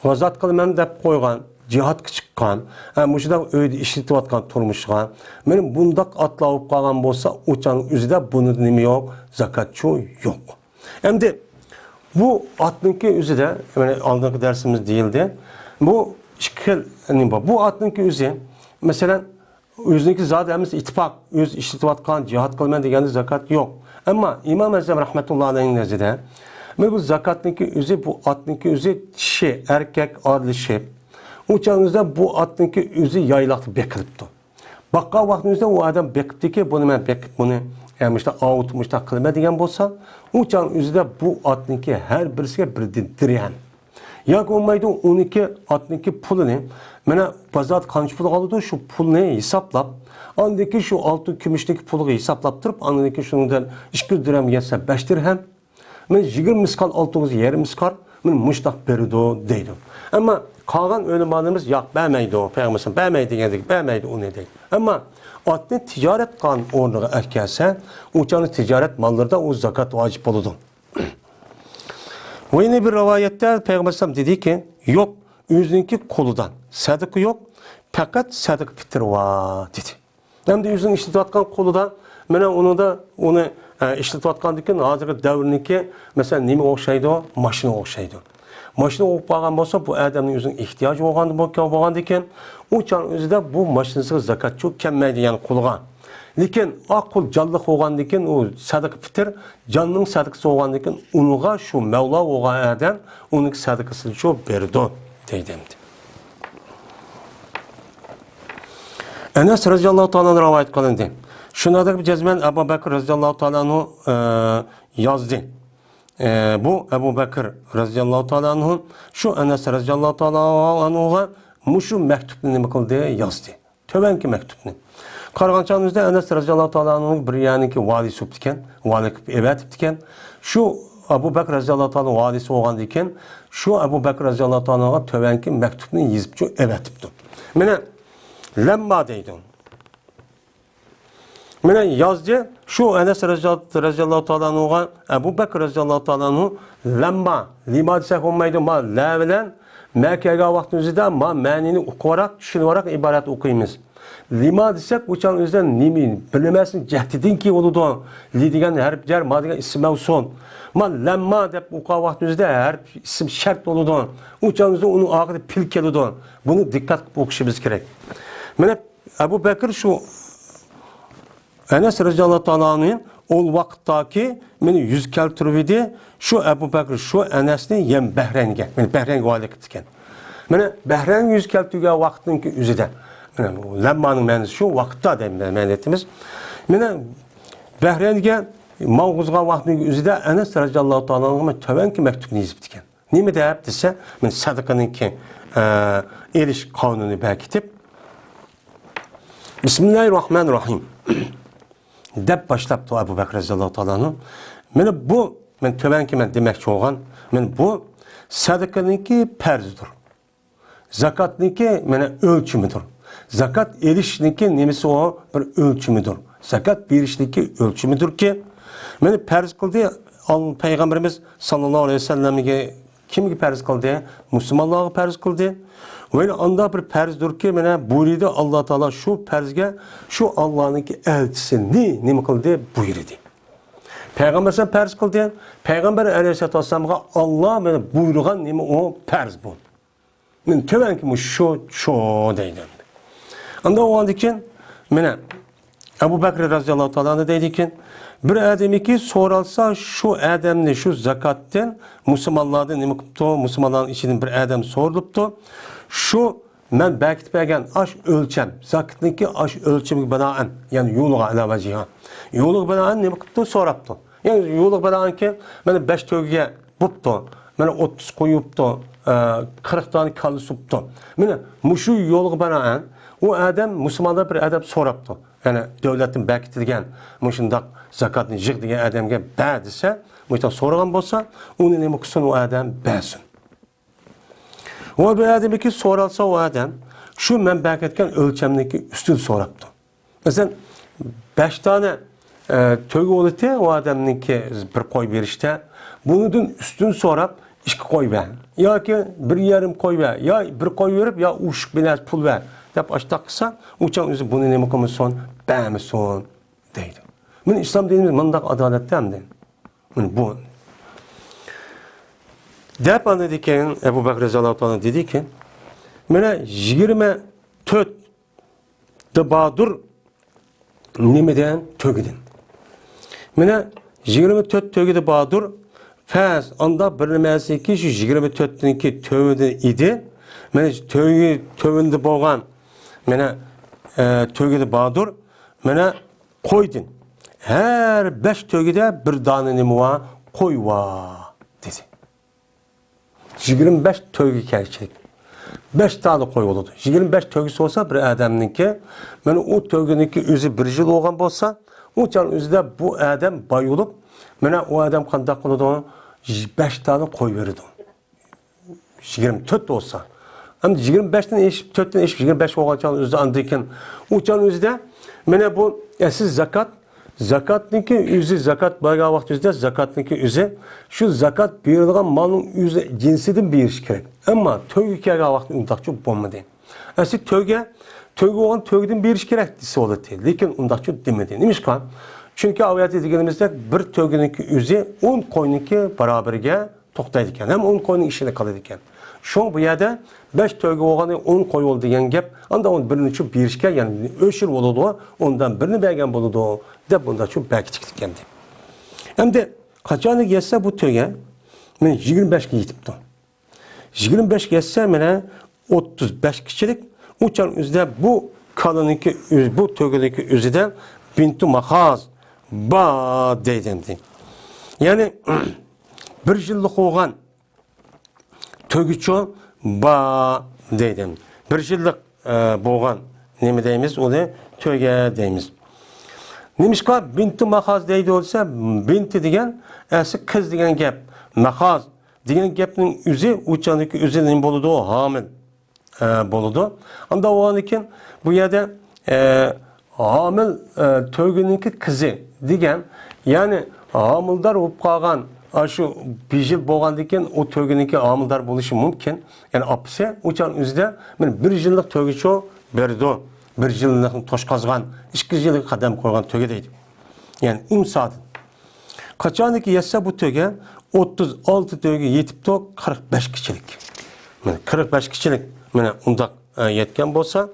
gazat kılmen dep koygan cihat çıkan, muşda öyle işletip atkan turmuşkan, benim bundak atlayıp kalan bolsa uçan üzerinde bunun nemi yok, zakatçı yok. Hem de bu atınki üzerinde, yani aldığımız dersimiz değildi. Bu şekil bu atınki üzerinde, mesela üzerindeki zaten ittifak, yüz işletip atkan cihat kılmen degende zakat yok. Ama İmam Azam rahmetullahi aleyhin nezide, bu zakatınki üzeri, bu atınki üzeri dişi, erkek, adlı şey. Uçağınızda bu atınki üzü yaylaktı bekilipti. Bakka vaktinizde o adam bekipti ki bunu ben bekip bunu avutmuşta kılma degen bolsa, uçağın üzüde bu atınki her birisi bir direyen. Yak olmaydı 12 atınki pulunu, bana pazar kanç pulu alıyordu, şu pulunu hesaplap, andaki şu altı kümüşteki pulu hesaplaptırıp, andaki şundan 200 dirhem gelse 5 dirhem, ben 20 miskal altınızı 20 miskal, ben muştak berido deydim. Ama Kalan ölümanımız yok, vermeydi o. Peygamberimiz vermeydi dedik, vermeydi o ne değil. Ama atını ticaret kan ornağı erkelse, uçanı ticaret mallarda o zakat vacip oldu. Ve yine bir rivayette Peygamberimiz dedi ki, yok, yüzünki koludan sadıkı yok, fakat sadık fitir var dedi. Hem de yüzün işletatkan koludan, ben onu işletatkan diken, hazırki devrindeki, mesela nemi okşaydı o, maşını okşaydı. Maşını okup bağlan olsa, bu adamın yüzün ihtiyacı olgan diken, uçan özü de bu maşınızı zakat çok kemmeydi yani koluğa. Lekin akıl canlıq olgan diken, o sadık fitir, canının sadıkısı olgan diken, onuğa şu Mevla olgan adam, onun sadıkısını çok berdi, deydimdi. Enes radıyallahu ta'ala'nın rivayet kılındı. Şunada bir cezmen Ebu Bekir radıyallahu ta'ala'nı yazdı. Bu Ebu Bekir radıyallahu ta'ala'nın şu Enes radıyallahu ta'ala'nın muşu mektubunu kıldı yazdı. Töbenki mektubunu. Kargançanızda Enes radıyallahu ta'ala'nın bir yaniki valisi optiken, valik evet optiken. Şu Ebu Bekir radıyallahu ta'ala'nın valisi olgan diken, şu Ebu Bekir radıyallahu ta'ala'nın töbenki mektubunu yazıp evet optu. Mene lemma deydin. Mene yazdı, şu Enes radıyallahu ta'ala'nın Ebu Bekir radıyallahu ta'ala'nın lemma, lima desek olmaydı ma la bilen Mekke'ye vaktimizde ma menini okuyarak, düşünerek ibaret okuyumuz. Lima desek uçan özden nimi bilemezsin cehdidin ki oludu. Li degen her cer ma degen isim olsun. Ma lemma dep okuya vaktimizde her isim şart oludu. Uçan özden onun ağırdı pil keludu. Bunu dikkat okuşumuz gerek. Mene Ebu Bekir şu Enes radıyallahu ta'ala'nın o vakittaki beni yüz keltirvidi. Şu Ebu Bekir şu Enes'ni yem Behren'ge. Beni Behren'ge valide gittiken. Mene Behren yüz keltirge vaktinki üzüde. Lemmanın mənisi şu vaxtda deməyətimiz. Mənə Bəhreynə Mağuzğa vaxtının üzüdə Ənəs radiyallahu ta'ala'nın tövənki məktubunu yazıb dikən. Nimi deyib desə, mən sadaqanın ki eriş qanunu bəkitib Bismillahirrahmanirrahim dəb başlapdı Əbu Bəkr radiyallahu ta'ala'nın. Mənə bu, mən tövənki mən deməkçi olğan, mən bu sadaqanın ki pərzdir. Zakatın ki mənə ölçümüdür. Zakat erişniki nemisi o bir ölçümüdür. Zakat berişniki ölçümüdür ki, beni perz kıldı, Peygamberimiz sallallahu aleyhi ve sellem'e kimgi perz kıldı? Müslümanlığı perz kıldı. Ve anda bir perzdir ki, bana buyurdu Allah Teala şu perzge, şu Allah'ın ki elçisini ne kıldı? Buyurdu. Peygamber sen perz kıldı. Peygamber aleyhisselatü vesselam'a Allah bana buyurgan nemi o perz bu. Ben töven ki bu şu deydim. Anda o an diken, mene Ebu Bekir radıyallahu ta'ala dedi ki, bir ademi ki soralsa şu ademni şu zakatten Müslümanlardan ne kıptı, Müslümanların içinin bir adam soruluptu. Şu men belki belgen aş ölçem, zakatniki aş ölçemi banaen, yani yoluğa ala veciha. Yoluğa banaen ne kıptı soraptı. Yani yoluğa banaen ki, men 5 tögüye buptu, men 30 koyuptu, 40 tane kalı suptu. Mene muşu yoluğa banaen, o adam Müslümanlar bir adam soraptı. Yani devletin bekitilgen, muşundak zakatını jıq degan adamga bə dese, muşundan soragan bolsa, onu ne muksun o adam bəsin. O bir adam ki soralsa o adam, şu men beketken ölçemdeki üstün soraptı. Mesela 5 tane tögü olutu o adamın ki bir koy berişte, bunun üstün sorap, 2 koy ver. Ya ki bir yarım koy ver, ya bir koy verip ya uşuk biraz pul ver. Dep açtaqsa, uçan özü bunu ne mukamison, bəmison deydi. Men İslam dinimiz mındaq adaletli hem de. Bu. Dep anı diken Ebu Bekir radıyallahu anh dedi ki, mene 24 dıbadur nimeden tögidin. Mene 24 tögidi badur, fəz anda bir nəməsi ki, şu 24'ninki tövüdü idi. Mene tövündü boğan, mene tögidi badur, mene koydun. Her 5 tögide bir tane nemi var, koy var dedi. 25 tögü gerçek. 5 tane koy oldu. 25 tögüsü olsa bir adamınki, mene o tögününki özü bir yıl olgan bolsa, o can özüde bu adam bay olup, mene o adam kandak oldu, 5 tane koy verirdi. 24 olsa. Hem 25'ten eşip, 4'ten eşip 25 olgan çağın özde andayken o çağın özde mene bu siz zakatniki üzü zakat barga vaqt üzde zakatniki üzü şu zakat berilgan malın üzü cinsinden beriş gerek. Ama tögüke vaqt undaqçı bolmadı. Siz töge olan tögden beriş gerek dese oladı. Lekin undaqçı demedi. Nimişqa? Çünkü aviyat deganimizde bir tögüniki üzü 10 koyuniki beraberge to'xtaydi ekan. Hem 10 koyunun işine kaladi ekan. Şu bu yerda 5 töge olganda 10 koy oldu degan gap. Anda onu birini berishga, ya'ni o'shir bo'ladi, ondan birini bergan bo'ladi deb bunda şu berkitiklik ekan. Endi qachon yetsa bu töge men 25 ga yetibdi. 25 ga yetsa mena 35 kichilik uçan üzde bu kalıniki bu tögedeki üzüde bintu mahaz ba deydi. Yani bir yıllık olan tögüço ba deydi. Bir yıllık boğan ne deyimiz onu töge deyimiz. Nimişka bintu mahaz deydi olsa binti degen esi kız degen gap. Mahaz degen gapning üzü uçandaki üzü ne boludu o hamil boludu. Anda o an için bu yerde hamil tögününki kızı degen yani hamildar olup kalgan şu bir yıl boğandayken o tögününki hamildar buluşu mümkün. Yani apse uçan üzde bir yıllık tögüço berdi. Bir yıllık toşkazgan, 2 yıllık kadem koygan töge deydi. Yani saat. Kaçaniki yetse bu töge 36 töge yetip de 45 kişilik. Yani 45 kişilik undaq yetken bolsa,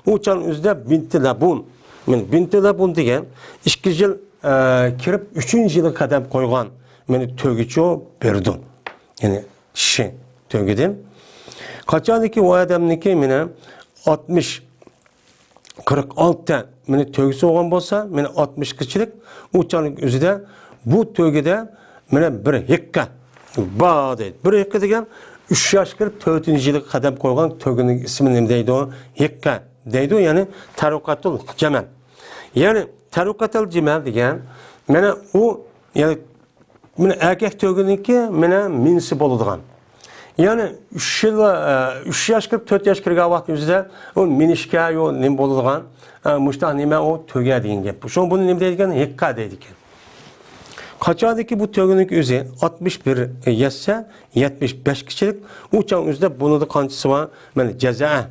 uçan üzde binti labun. Binti labun degen 2 yıl kirip 3. yılı kadem koygan tögüço berdi. Yani şişe tögedim. Kaçaniki o adamniki 46 tögüsü olan bolsa, 60 kişilik uçanlık üzüde bu tögede bir hekka ba deydi. Bir hekka degen 3 yaş kirip 4. yılı kadem koygan tögünün ismi ne deydi o? Hekka deydi o, yani tarukatul cemel. Yani tarukatul cemel degen o yani erkek tögününki minsi boluduğun. Yani 3 yaş kirip 4 yaş kirgan vaqt üzüde o minişka yo nim boluduğun muştaq nime o töge deyin gep. Şon bunu nime deydigen hekka deydik. Kaçadaki bu tögünlük üzü 61 yetse 75 kişilik uçan üzde bunu da kançısı var. Ceza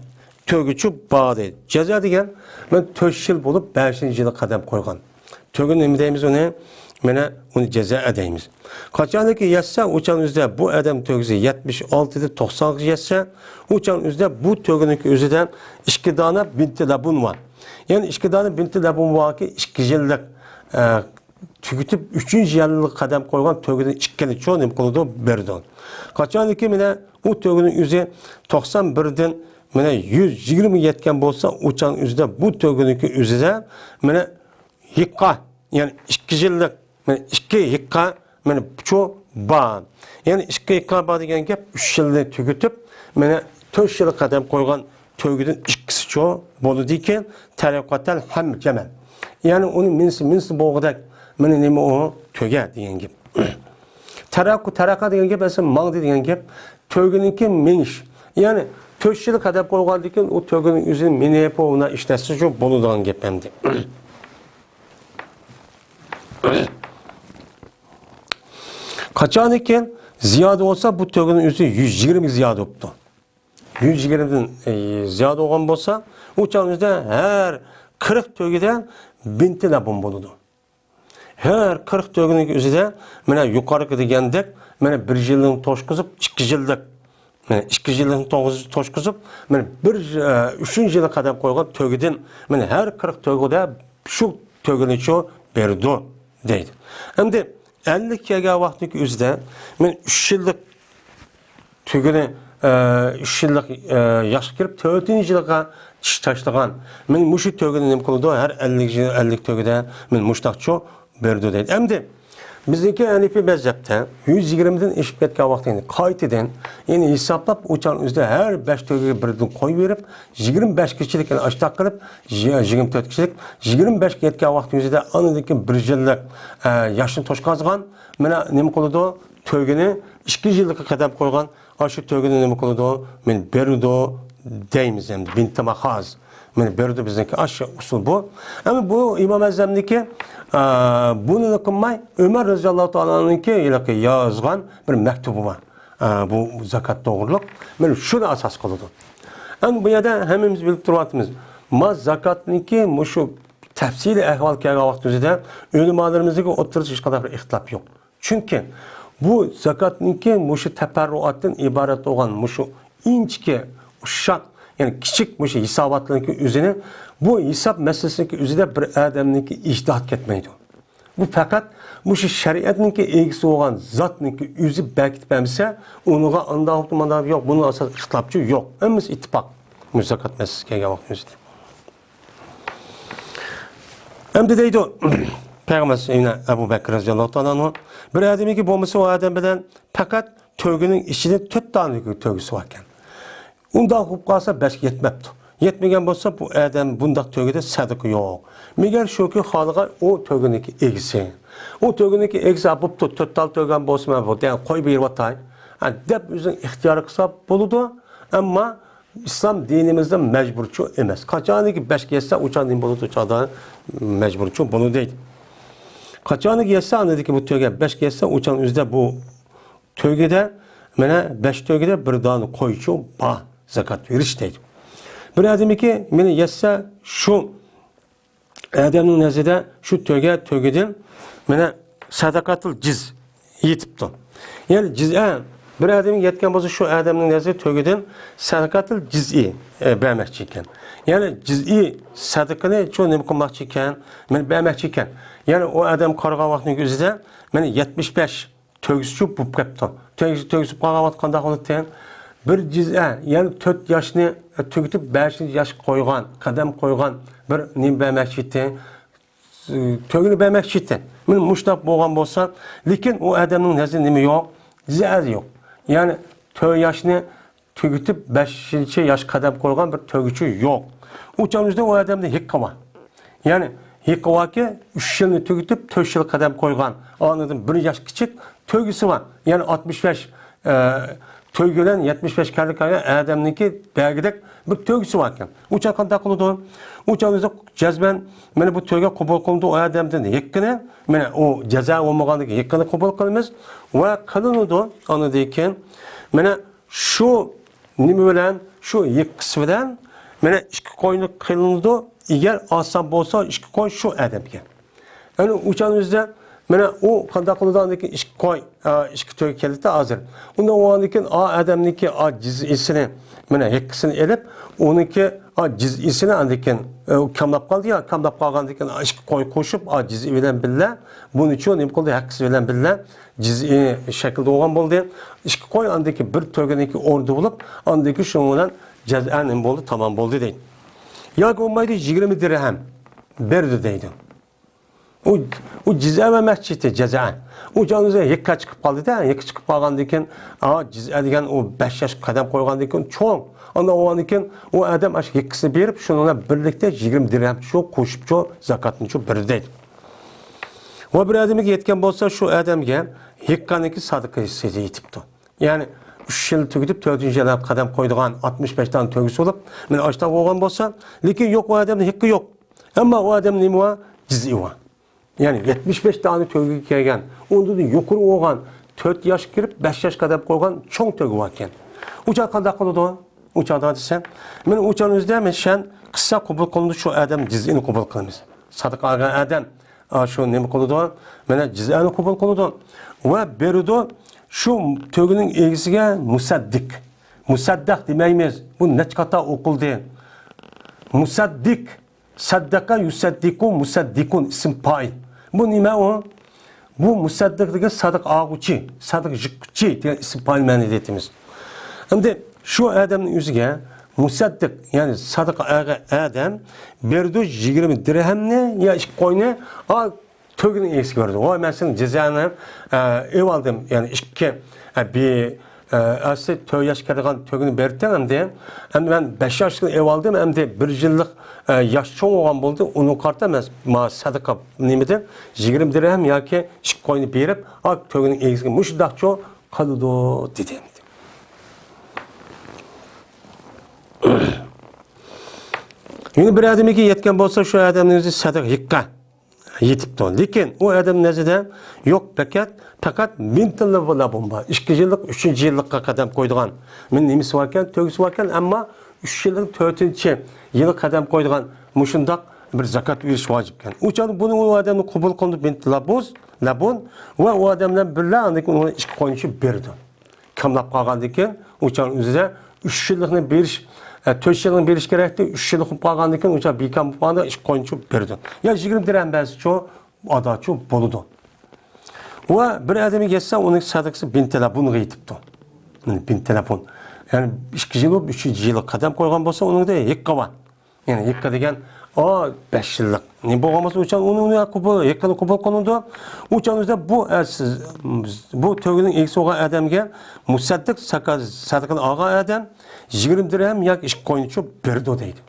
tögüçü bağ deydi. Ceza degen 4 yıl bolup 5. yılı kadem koygan. Tögün nime deyimiz onu onu ceza edeyimiz. Kaçaniki yetse uçan üzde bu adam tögüsü 76'da 90 yetse uçan üzde bu tögünlük üzüden 2 tane binti labun var. Yani 2 tane binti labun var ki 2 yıllık tükütüp 3. yıllık kadem koygan tögünün 2'li çoğu nem koludu berdi. Kaçaniki o tögünün üzü 91'den 120 yetken bolsa uçan üzde bu tögünlük üzüde hikka yani 2 yıllık 2 hikka çoğu bağ. Yani 2 hikka bağ degen gep 3 yılda tükütüp 4 yılı kadem koygan tögünün 2'si çoğu bolu deyken tarikatel hem cemel. Yani onun minsi boğudak neme o töge degen gep. Taraka degen gep esa mağdı degen gep tögününki meniş. Yani 4 yılı kadem koygan deyken o tögünün üzerine minep ona iştesi çoğu boluduğun gep hem de. Kaçan iken ziyade olsa bu tögünün üzü 120 ziyade oldu. 120'den ziyade olan bolsa uçan üzde her 40 tögeden binti labun boludu. Her 40 tögünün üzüde yukarı degendek 1 yılın toşkuzup 2 yıllık 2 yılın toşkuzup 3. yılı kadem koygan tögeden her 40 tögede şu tögünü çoğu berdi deydi. Hem de 50 kega vaxtlık üzde 3 yıllık tögünü 3 yıllık yaş kirip 4. yılığa taşlagan muşu tögünü nem koludu her 50 tögüde muştaq çoğu berdi deydi. Hem de bizdeki Hanifi mezhepte 120'den eşip ketken vaxtını kayıtıdan yani hesaplap uçan üzde her 5 tögüge birden koy verip 25 kişilik yani açtak kılıp 24 kişilik 25 ketken vaxtı üzde anıdaki 1 yıllık yaşını toşkazgan nemi koludu tögünü 2 yıllık kadem koygan aşı tögünü nemi koludu berdi deymiz endi binti mahaz. Meni berdi bizniki aşağı usul bu. Ama bu İmam Azam'niki bunu kılmay Ömer radıyallahu ta'ala'nınki ilaki yazgan bir mektubu var. Bu zakat doğruluk. Meni şunu asas kılıdı. Ama bu yerda hemimiz bilip turvatımız. Ma zakatniki şu tefsili ehval kelgan vaqtimizda ulamalarımızdagi o'tirish hech qanday bir ixtilof yo'q. Chunki bu zakatniki şu teferruatdan ibaret olan şu inchki uşak yani küçük şu hisobatlarniki o'zini bu hisob masalasiniki o'zida bir odamniki ijtihod ketmaydi. Bu fakat şu shariatniki egisi bo'lgan zotniki o'zi bekitib bermasa, unuga unda yo'q, bunun asas ixtilofchi yo'q. Hammasi ittifoq. Bu zakat masalasiga kelgan vaqtimizda. Endi deydi Peygamber Ebu Bekir radıyallahu ta'ala bir adamiki bo'lmasa o adam bilan fakat tögünün içinde 4 tane tögüsü varken. Unda qilib qolsa 5 yetmepti. Yetmegen bo'lsa bu adam bundaq tögüde sadaka yo'q. Megar shuki xoliga o tögüniki egisi. O tögüniki egisi bo'pti 4 tal tögün bo'lsa bu yani qo'yib beribotay. Deb o'zing ixtiyori qilsa bo'ladi, ammo İslam dinimizde mecburçu emas. Kaçaniki 5 yetse uçan din bo'ladi, uçadan mecburçu bunu değil. Kaçaniki yetse anladık bu töge 5 yetse uçan üzde bu tögede mene 5 tögede bir dağını koyucu ba zakat veriş değil. Bir adamı ki mene yetse şu adamın nezide şu tögeden mene sadakatul ciz yetipti. Yani ciz'e bir adamın yetken bozu şu adamın nezide tögeden sadakatul ciz'i vermekçiyken. Yani ciz'i sadakını çoğu ne kılmakçıyken, ben vermekçiyken. Yani o adam karığa vaktinin gözüde, ben 75 tögüsü bu kapta. Tögüsü karığa vaktinde konuştuğun bir ciz'e, yani 4 yaşını tögütüp 5 yaş koygan, kadem koygan bir nim vermekçiyken, tögünü vermekçiyken. Ben muştak boğan bolsa, lakin o adamın nezide nimi yok, ciz'i yok. Yani 4 yaşını tögütüp 5 yaş kadem koygan bir tögücü yok. Uçağımızda o adamda hikka var. Yani hikka var ki 3 yılını tögütüp 4 yıl kadem koygan. Anladım 1 yaş küçük tögüsü var. Yani 65 tögülen 75 kerlik adamınki belgedek bir tögüsü varken. Uçağı kanda kılıdı. Uçağımızda cezben beni bu töge kabul kılındı o adamdan hikkini. Yani o ceza olmağındaki hikkini kabul kılımız. Ve kılındı anladıyken. Yani şu nimi bilen şu hikkisi bilen mene iki koyunu kılındı. Eğer asan bolsa iki koy şu adamga. Yani uçağımızda mene o kanda kılıdığındaki iki koy iki töge keldi hazır. Onda o andaki adamniki cizisini mene hikkisini elip onunki cizisini andaki kamlap kaldı ya kamlap kalgandaki iki koy koşup cizi bilen billa bunun için nima qildi hakkisi bilen billa cizi şekilde olan buldu. İki koy andaki bir tögeniki ordu bulup andaki şunun bilan cezan bo'ldi, tamam bo'ldi deydi. Yoki olmaydi 20 dirhem berdi deydi. O ceza ve mescidi ceza. O canınıza yekka çıkıp kaldı da, yekka çıkıp kalgandan keyin ceza degan o 5 yaş kadem koygandan keyin çoğ. Onda o andan keyin o adam aş yekkisini berip şununla birlikte 20 dirhem şu koşup şu zakatını şu berdi deydi. O bir adamga yetken bolsa şu adamga yekkaniki sadaka hissesi yetipti. Yani 3 yıl tügütüp 4. yıla kadem koyduğun 65 tane tögüsü olup men açta olgan bolsa, lekin yok o adamda hikki yok. Ama o adam nima var? Ciz'i var. Yani 75 tane tögü kelgen, onda da yukarı olgan 4 yaş kirip 5 yaş kadem koygan çoğ tögü varken. Uçak kanda kılıdı uçaktan desem, men uçağımızda men şen kısa kabul kılındı şu adam ciz'ini kabul kılımız. Sadık adam şu nima kılıdı? Men ciz'ini kabul kılıdı. Ve berdi şu tögünün egisiga musaddik. Musaddak demeymiz. Bu neç kata okuldu. Musaddik. Saddaka yusaddiku musaddikun isim fail. Bu nima o? Bu musaddik degan sadık ağuchi, sadık jikchi degan isim fail ma'ni deymiz. Endi şu adamning o'ziga musaddiq yani sadık adam berdi 20 dirhemni ya ish qo'yni tögünün egisiga berdi. O men sening jazani ev aldım yani ikki bir asli 4 yaş kirgan tögünü berdim endi ben 5 yaşlı ev aldım endi 1 yıllık yaş çoğ olgan boldu. Onun kartı emas ma sadaka nimede 20 dirhem yoki ish qo'yni berip tögünün egisiga mushundaqcha qildi dedim. Yine bir adamga yetgan bo'lsa, shu odamning o'zi sadaqa yiqqan. Yetibdi. Lekin u odam nazarda yo'q, faqat mintilli bo'labon bor. 2 yillik, 3 yillikqa qadam qo'ydigan. Men nimasi bor ekan, to'g'risi bor ekan, ammo 3 yillik 4-yili qadam qo'ydigan mushundoq bir zakat verish vojib ekan. Uchun buni u odamni qabul qilib labun va u odamdan birga uni ish qo'yinishi berdi. Kamlab qolgandan keyin uchun o'zida 3 yillikni berish 4 yilni berish kerakdi, 3 yil qilib qolgandan keyin o'sha bekam bo'lganda ish qo'yinishi berdi. Ya 20 dirham ba'zi adachi bo'ldi. Va bir odamga yetsa, uning sadaqasi 1000 telefon yetibdi. 1000 telefon. Yani 2 yil, 3 yil qadam qo'ygan bo'lsa, uningda yekka bor. Yani yekka degan 5 yillik. Ne bo'lmasa uchun uni yekkani qabul qilindi. Uchunizda bu to'g'rining eksi olgan odamga musaddiq sadaqani olgan odam 20 dirham yoki ish qo'yinichi berdi deydi.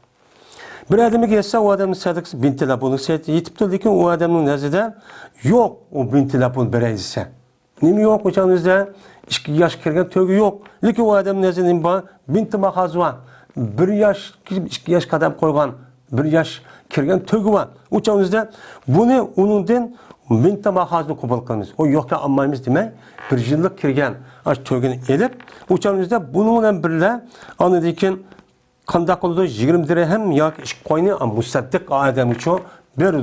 Bir odamga yetsa, u odamning sadaqasi 1000 telefonni yetibdi, lekin u odamning nazarida yo'q, u 1000 telefon beray desa. Nima yo'q uchunizda 2 yosh kirgan to'g'i yo'q. Lekin u odamning nazarida nima bor? 1000 tamaxaz bor. 1 yosh, 2 yosh qadam qo'ygan 1 yosh kirgan to'g'i bor. Uchunizda buni uningdan 1000 tamaxazni qabul qilamiz. O yo'qqa olmaymiz demay, 1 yillik kirgan ash to'g'ini elib, uchunizda buning bilan birga anidikin qanday qildi 20 dirham yoki ish qo'yni musaddiq odam uchun berdi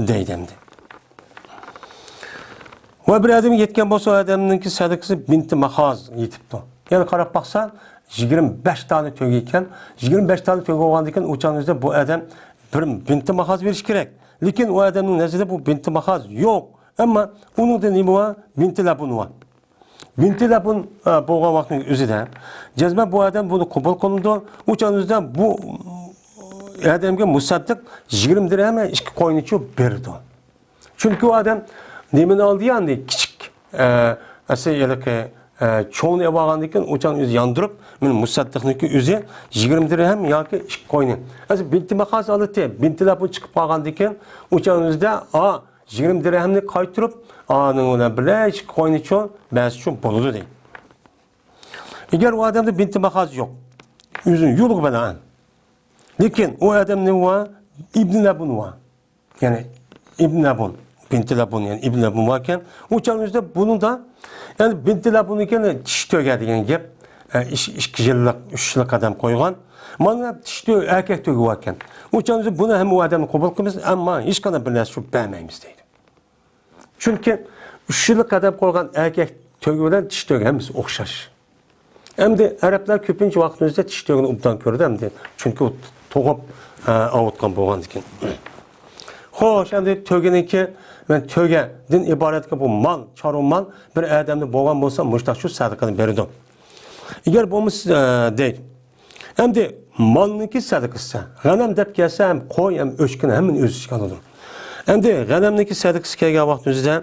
deydi. Va bir odam yetgan bo'lsa, odamningki sadaqasi 1000 tamaxaz yetibdi. Yani qarab baqsa 25 tane to'g'i ekan, 25 tane to'g'i bo'lgandan keyin o'chanizda bu odam 1000 tamaxaz berish kerak. Lekin u odamning nazarida bu 1000 tamaxaz yo'q. Ammo uningda nima bor? 1000 telefon bor. 1000 telefon bo'lgan vaqtning o'zida jazma bu odam buni qabul qildi. O'chanizda bu odamga musaddiq 20 dirham ish qo'yinichi berdi. Chunki u odam nimani oldi endi kichik asayalaki çoğunu evagandan keyin o'chan o'zi yondirib, men musaddiqniki o'zi 20 dirham yoki ish qo'yni. Hozir 1000 tamaxaz oldi, 1000 telefon chiqib qolgandan keyin o'chan o'zida 20 dirhamni qaytirib, aning bilan birga ish qo'ynichi ba'zi uchun bo'ladi deydi. Agar u odamda 1000 tamaxaz yo'q, o'zining yo'li bilan. Lekin u odamning ibn labun var. Yani ibn labun, 1000 telefon yani ibn labun varken o'chan o'zida buni da yani 1000 telefon ekan tish to'ga degan gap 2 yillik 3 yil qadam qo'ygan. Mana tish to'g erkak to'gi bor ekan. O'chan o'zi buni ham u odamni qabul qilamiz, ammo hech qanday bir narsa bermaymiz deydi. Chunki 3 yil qadam qo'ygan erkak to'gi bilan tish to'gi hammasi o'xshash. Endi arablar ko'pincha vaqtimizda tish to'gini obdan ko'rdi hamda, chunki u to'g'ib avutgan bo'lgan ekan. Xo'sh, endi to'giniki men to'gadan iboratga bu mal, chorva mal bir odamni bo'lgan bo'lsa, mushtaq shu sadaqani beradi. Agar bo'lmasa deydi. Endi malniki sadaqasi, g'anam deb kelsa ham qo'y ham o'chkini hammani o'zi chiqadi. Endi g'anamniki sadaqasi kelgan vaqtimizda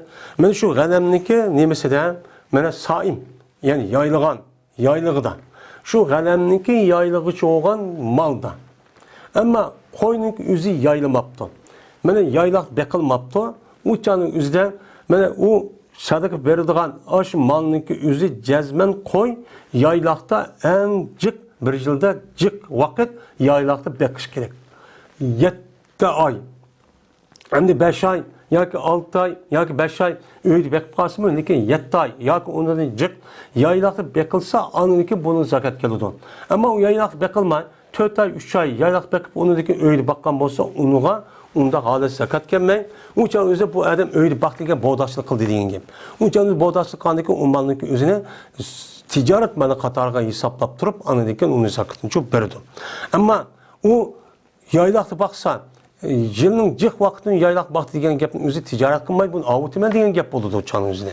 men shu g'anamniki nimasida mana saim, ya'ni yaylig'ida. Shu g'anamniki yaylig'icha bo'lgan malda. Ammo qo'yning o'zi yaylamabdi. Mana yaylaq beqilmabdi. Uçanın üzde, mana u sadaqa berildigan aş malniki o'zi jazman qo'y yaylaqda eng jiq bir yilda jiq vaqt yaylaqda beqish kerak. 7 oy. Endi 5 oy yoki 6 oy yoki 5 oy uyda beqib qolsa, lekin 7 oy yoki undan jiq yaylaqda beqilsa, aniki bunun zakat keladi. Ammo u yaylaq beqilmay 4 oy 3 oy yaylaq beqib undan uyda baqqan bo'lsa, unuga unda halis zakat kelmey. Uçan özü bu adam öyle baktıkken boğdaşlık kıldı dediğin gibi. Uçan özü boğdaşlık kıldıkken o malın özüne ticaret malı katarga hesaplap durup anıdıyken onun zakatını çok berdi. Ama o yaylakta baksa yılın cık vaktini yaylak baktı degen gapın özü ticaret kılmayı bunu avutumen degen gap oldu uçanın özüne.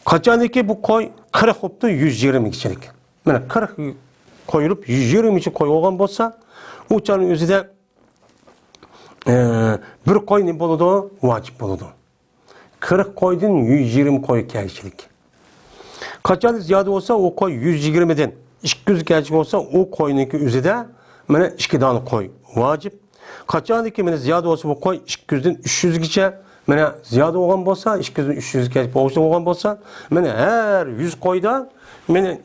Kaçaniki bu koy 40 hoptu 120 kişilik. Yani 40 koyulup 120 için koy olgan bolsa uçanın özü de bir koy ne boludu? Vacip boludu. 40 koydun 120 koy kelişilik. Kaçan ziyade olsa o koy 120'den 200 kelişik olsa o koyunki üzerinde mana 2 tane koy vacip. Kaçaniki mana ziyade olsa o koy 200'den 300 geçe mana ziyade olgan bolsa 200'den 300 kelişik olgan bolsa mana her 100 koyda mana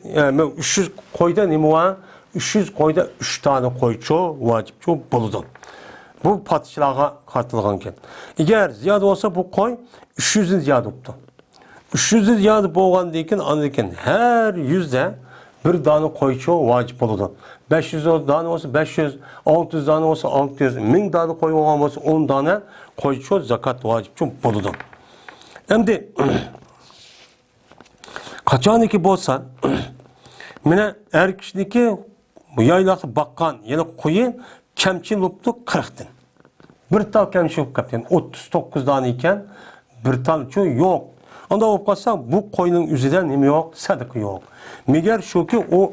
300 koyda nima var? 300 koyda 3 tane koyçu vacipçu buludu. Bu padişaha katılgan ken. Eğer ziyade olsa bu koy 300'den ziyade oldu. 300'den ziyade boğan deyken anlayken her yüzde bir tane koyçu vacip buludu. 500 tane olsa 500, 600 tane olsa 600, 1000 tane koy olan olsa 10 tane koyçu zakat vacipçu buludu. Hem de kaçaniki bolsa mene er kişiniki bu yaylakta bakkan yana koyun kemçil oluptu 40'tın. Bir tal kemçil olup kapten 39 tane iken bir tal çoğu yok. Onda olup kalsa bu koyunun üzerinden nemi yok, sadıkı yok. Meğer şu ki o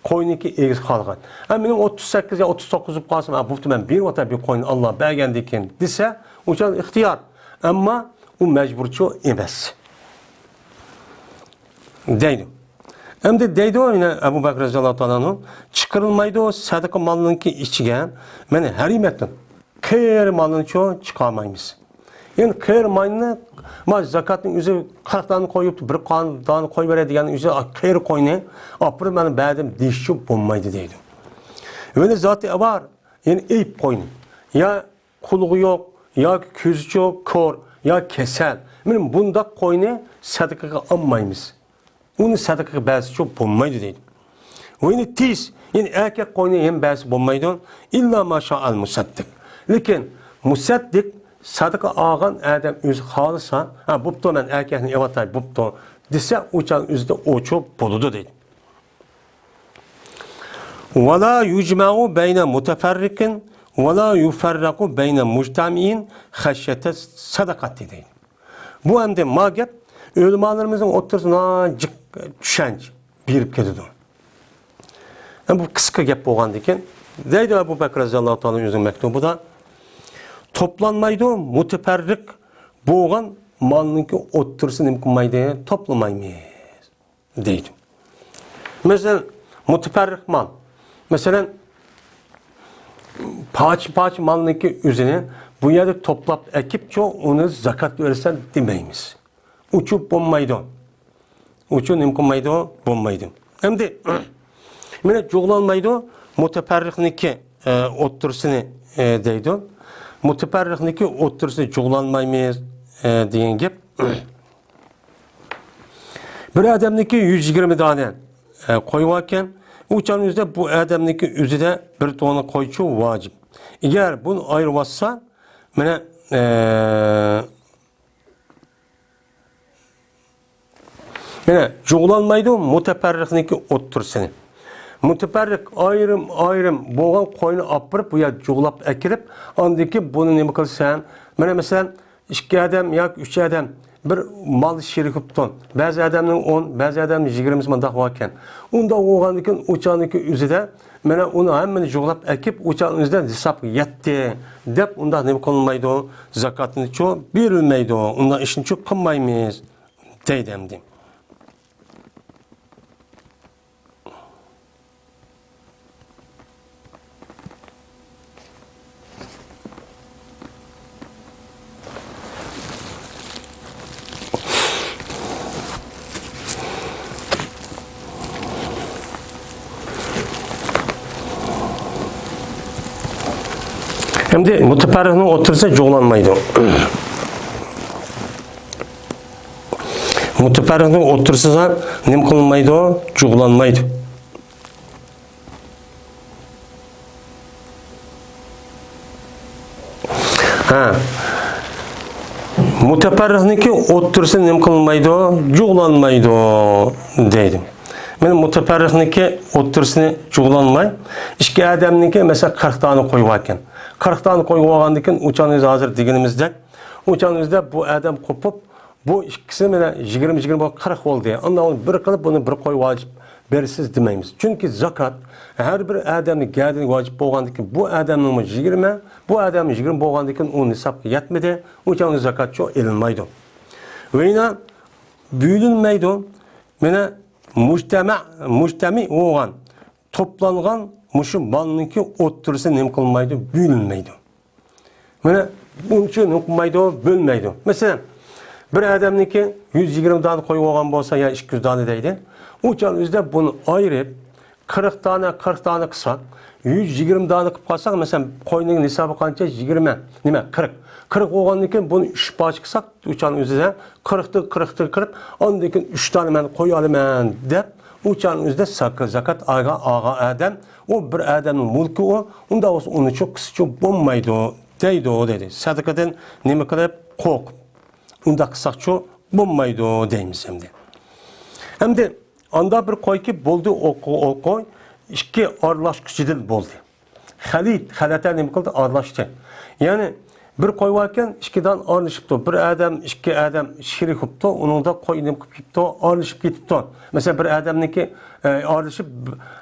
koyununki egiz kalgan. Hem benim 38 ya 39 olup kalsam, bu ben bir vata bir koyun Allah beğendikken dese, o zaman ihtiyar. Ama o mecburçu emez. Deydi. Hem de deydi o yine Ebu Bekir Radiyallahu Anh'ın çıkarılmaydı o sadıkı malının ki içige mene her imetten kıyır malını çoğu çıkarmayız. Yani kıyır malını ma zakatın üzeri 40 tane koyup bir tane koy vere diyen üzeri kıyır koyunu apır benim bədim dişçi bulmaydı deydi. Öyle zaten var yani eyip koyunu ya kuluğu yok ya közü yok kor ya kesel. Benim bunda koyunu sadıkıga almayız. Onun sadıkı bazı çok bulmaydı deydi. Oyunu tiz, yani erkek koyunu hem bazı bulmaydı. İlla maşa'al musaddik. Lakin musaddik sadıkı ağan adam özü halısa, bu ben erkeğin evatay bu dese uçan üzde o çok buludu deydi. Ve la yucma'u beyne muteferrikin ve la yuferraku beyne mujtami'in haşyete sadakati deydi. Bu hem de magep ölümalarımızın otursun düşenç birip ketidi. Bu kısa gap bolgan eken deydi Ebu Bekir Radiyallahu Anh'ın özünün mektubu da toplanmaydı muteferrik bolgan malınki otursun imkanmaydı toplamayız deydi. Mesela muteferrik mal. Mesela paçı malınki üzerine bu yerde toplap ekip çoğu onu zakat verirsen demeyimiz. Uçup bombaydı. Uçun imkanmaydı bombaydı. Hem de mene çoğlanmaydı muteferrikniki otursunu deydi. Muteferrikniki otursunu çoğlanmayız diyen gep. Bir adamniki 120 tane koyuvarken uçan yüzde bu adamniki üzerinde bir tane koyçu vacip. Eğer bunu ayırmazsa mene yani çoğlanmaydı muteferrikniki otursunu. Muteferrik ayrım boğan koyunu apırıp bu ya çoğlap ekirip andaki bunu ne kılsan mesela 2 adam ya 3 adam bir mal şirkip ton. Bazı adamın 10, bazı adamın 20 mandak varken. Onda oğandıkın uçağındaki üzerinde mene onu hemen çoğlap ekip uçağın üzerinden hesap yetti. Dep onda ne kılmaydı o zakatını çoğu verilmeydi o. Onda işini çok kılmayız deydimdi. Hem de muteferriknin otursa çoğlanmaydı. Muteferriknin otursa ne kılınmaydı o? Çoğlanmaydı. Muteferrikniki otursa ne kılınmaydı o? Çoğlanmaydı deydim. Benim muteferrikniki otursunu çoğlanmay. 2 adamniki mesela 40 tane koyu varken. 40 tane koyu varken uçağınız hazır diginimizde. Uçağınızda bu adam kopup bu ikisi mene 20 40 oldu diye. Ondan bir kılıp bunu bir koyu vacip bersiz demeyimiz. Çünkü zakat her bir adamın geldiğini vacip bolgandıkken bu adamın 20, bu adamın 20 bolgandıkken onun hesap yetmedi. Uçağınız zakat çok elinmaydı. Ve yine büyülünmeydi. Mene mujtami oğan toplangan muşu malınki otursa nem kılmaydı, bölünmeydi. Mene bunun için nem kılmaydı, bölmeydi. Mesela bir adamniki 120 tane koyu oğan bolsa ya 200 tane deydi. Uçan üzde bunu ayırıp 40 tane kısak, 120 tane kıp kalsak, mesela koyunun nisabı kança 20, nime 40. 40 oğandan keyin bunu 3 parça kısak, uçanın üzerine 40. Ondan keyin 3 tane ben koyu alıman dep, uçanın üzerinde zakat ağa adam, o bir adamın mulki o, onda olsa onu çok kısa bulmaydı o, deydi o dedi. Sadakadan nime kadar korkup, onda kısak çok bulmaydı o deyimiz hem de. Hem de anda bir koy ki buldu o koy, iki arlaşkıcıdan buldu. Halata nime kıldı arlaştı. Yani bir koy varken ikiden arlaşıptı. Bir adam, iki adam şirik yaptı, onun da koy nime kıptı, arlaşıp gitti. Mesela bir adamınki arlaşıp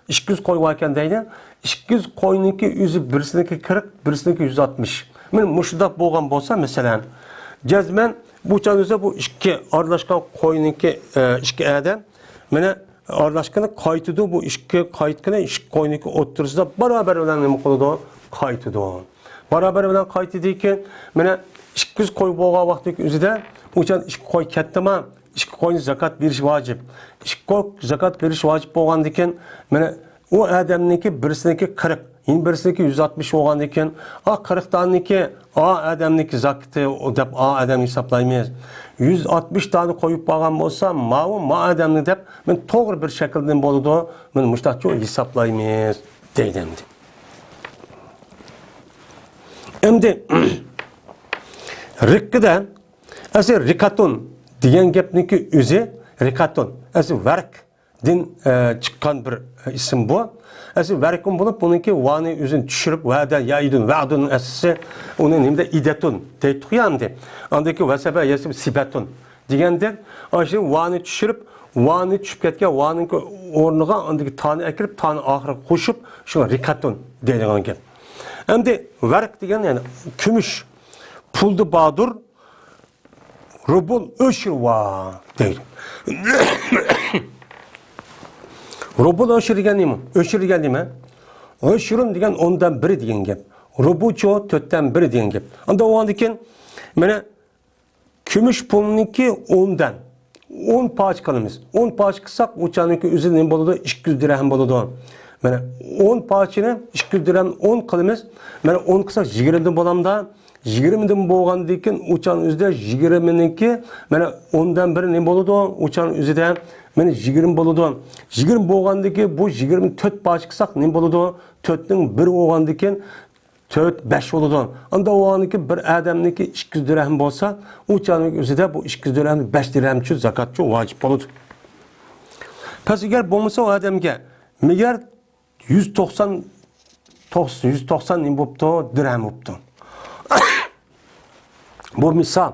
200 koy varken deydi, 200 koyununki yüzü birisininki 40, birisininki 160. Benim muşudak boğan bolsa mesela, cezmen bu çanızda bu iki arlaşkan koyununki iki adam, mene arlaşkanı kaytıdı bu iki kayıtkını iki koyununki oturursa beraber olan nime kıldı kaytıdı. Beraber olan kaytıdı ki, mene 200 koy boğan vaxtdaki üzüde, uçan iki koy kettima, iki koyun zakat veriş vacip. İki koy zakat veriş vacip boğan diken, mene o adamınki birisininki 40, yine birisininki 160 olgan diken, 40 taneki adamınki zakatı o dep adam hesaplaymayız. 160 tane koyup bağlan olsa, ma adamını dep, men doğru bir şekilde boludu, men müştaçı hesaplaymayız deydi. Şimdi rikkiden, asıl rikatun diyen gepniki üzü rikatun, asıl verk din çıkan bir isim bu. Asıl verkun bulup bununki vani üzün düşürüp vada yaidun va'dun asısı onun hem de idetun deytik yandı. Andaki vesebe yesim sibetun diyendir. Aşı vani düşürüp vani düşüp ketken vaninki ornuğa andaki tane ekirip tane ahire koşup şuna rikatun deydiğin gep. Hem de verk diyen yani kümüş puldu badur rubul öşür va deydi. Rubul öşür degen neymi? Öşür degen neymi? Öşürün degen ondan biri degen gep. Rubu çoğu tötten biri degen gep. Anda o andaki mene kümüş pulununki ondan. 10 paç kalımız. 10 paç kısak uçanınki üzerinin boludu 200 dirhem boludu. Mene 10 paçını 200 dirhem 10 kalımız. Mene 10 kısak 20'den bolamda 20'den boğan diken uçan üzerinde 20'ninki mene ondan biri ne boludu? Uçan üzerinde mene 20 boludu. 20 boğan diken bu 24 paç kısak ne boludu? 4'ün 1 boğan diken 4-5 boludu. Anda o anki bir adamniki 200 dirhem bolsa, uçanın üzerinde bu 200 dirhem 5 dirhem için zakatçı vacip boludu. Pes eğer bolmasa o adamga meğer 190 ne boptu dirhem boptu. Bu misal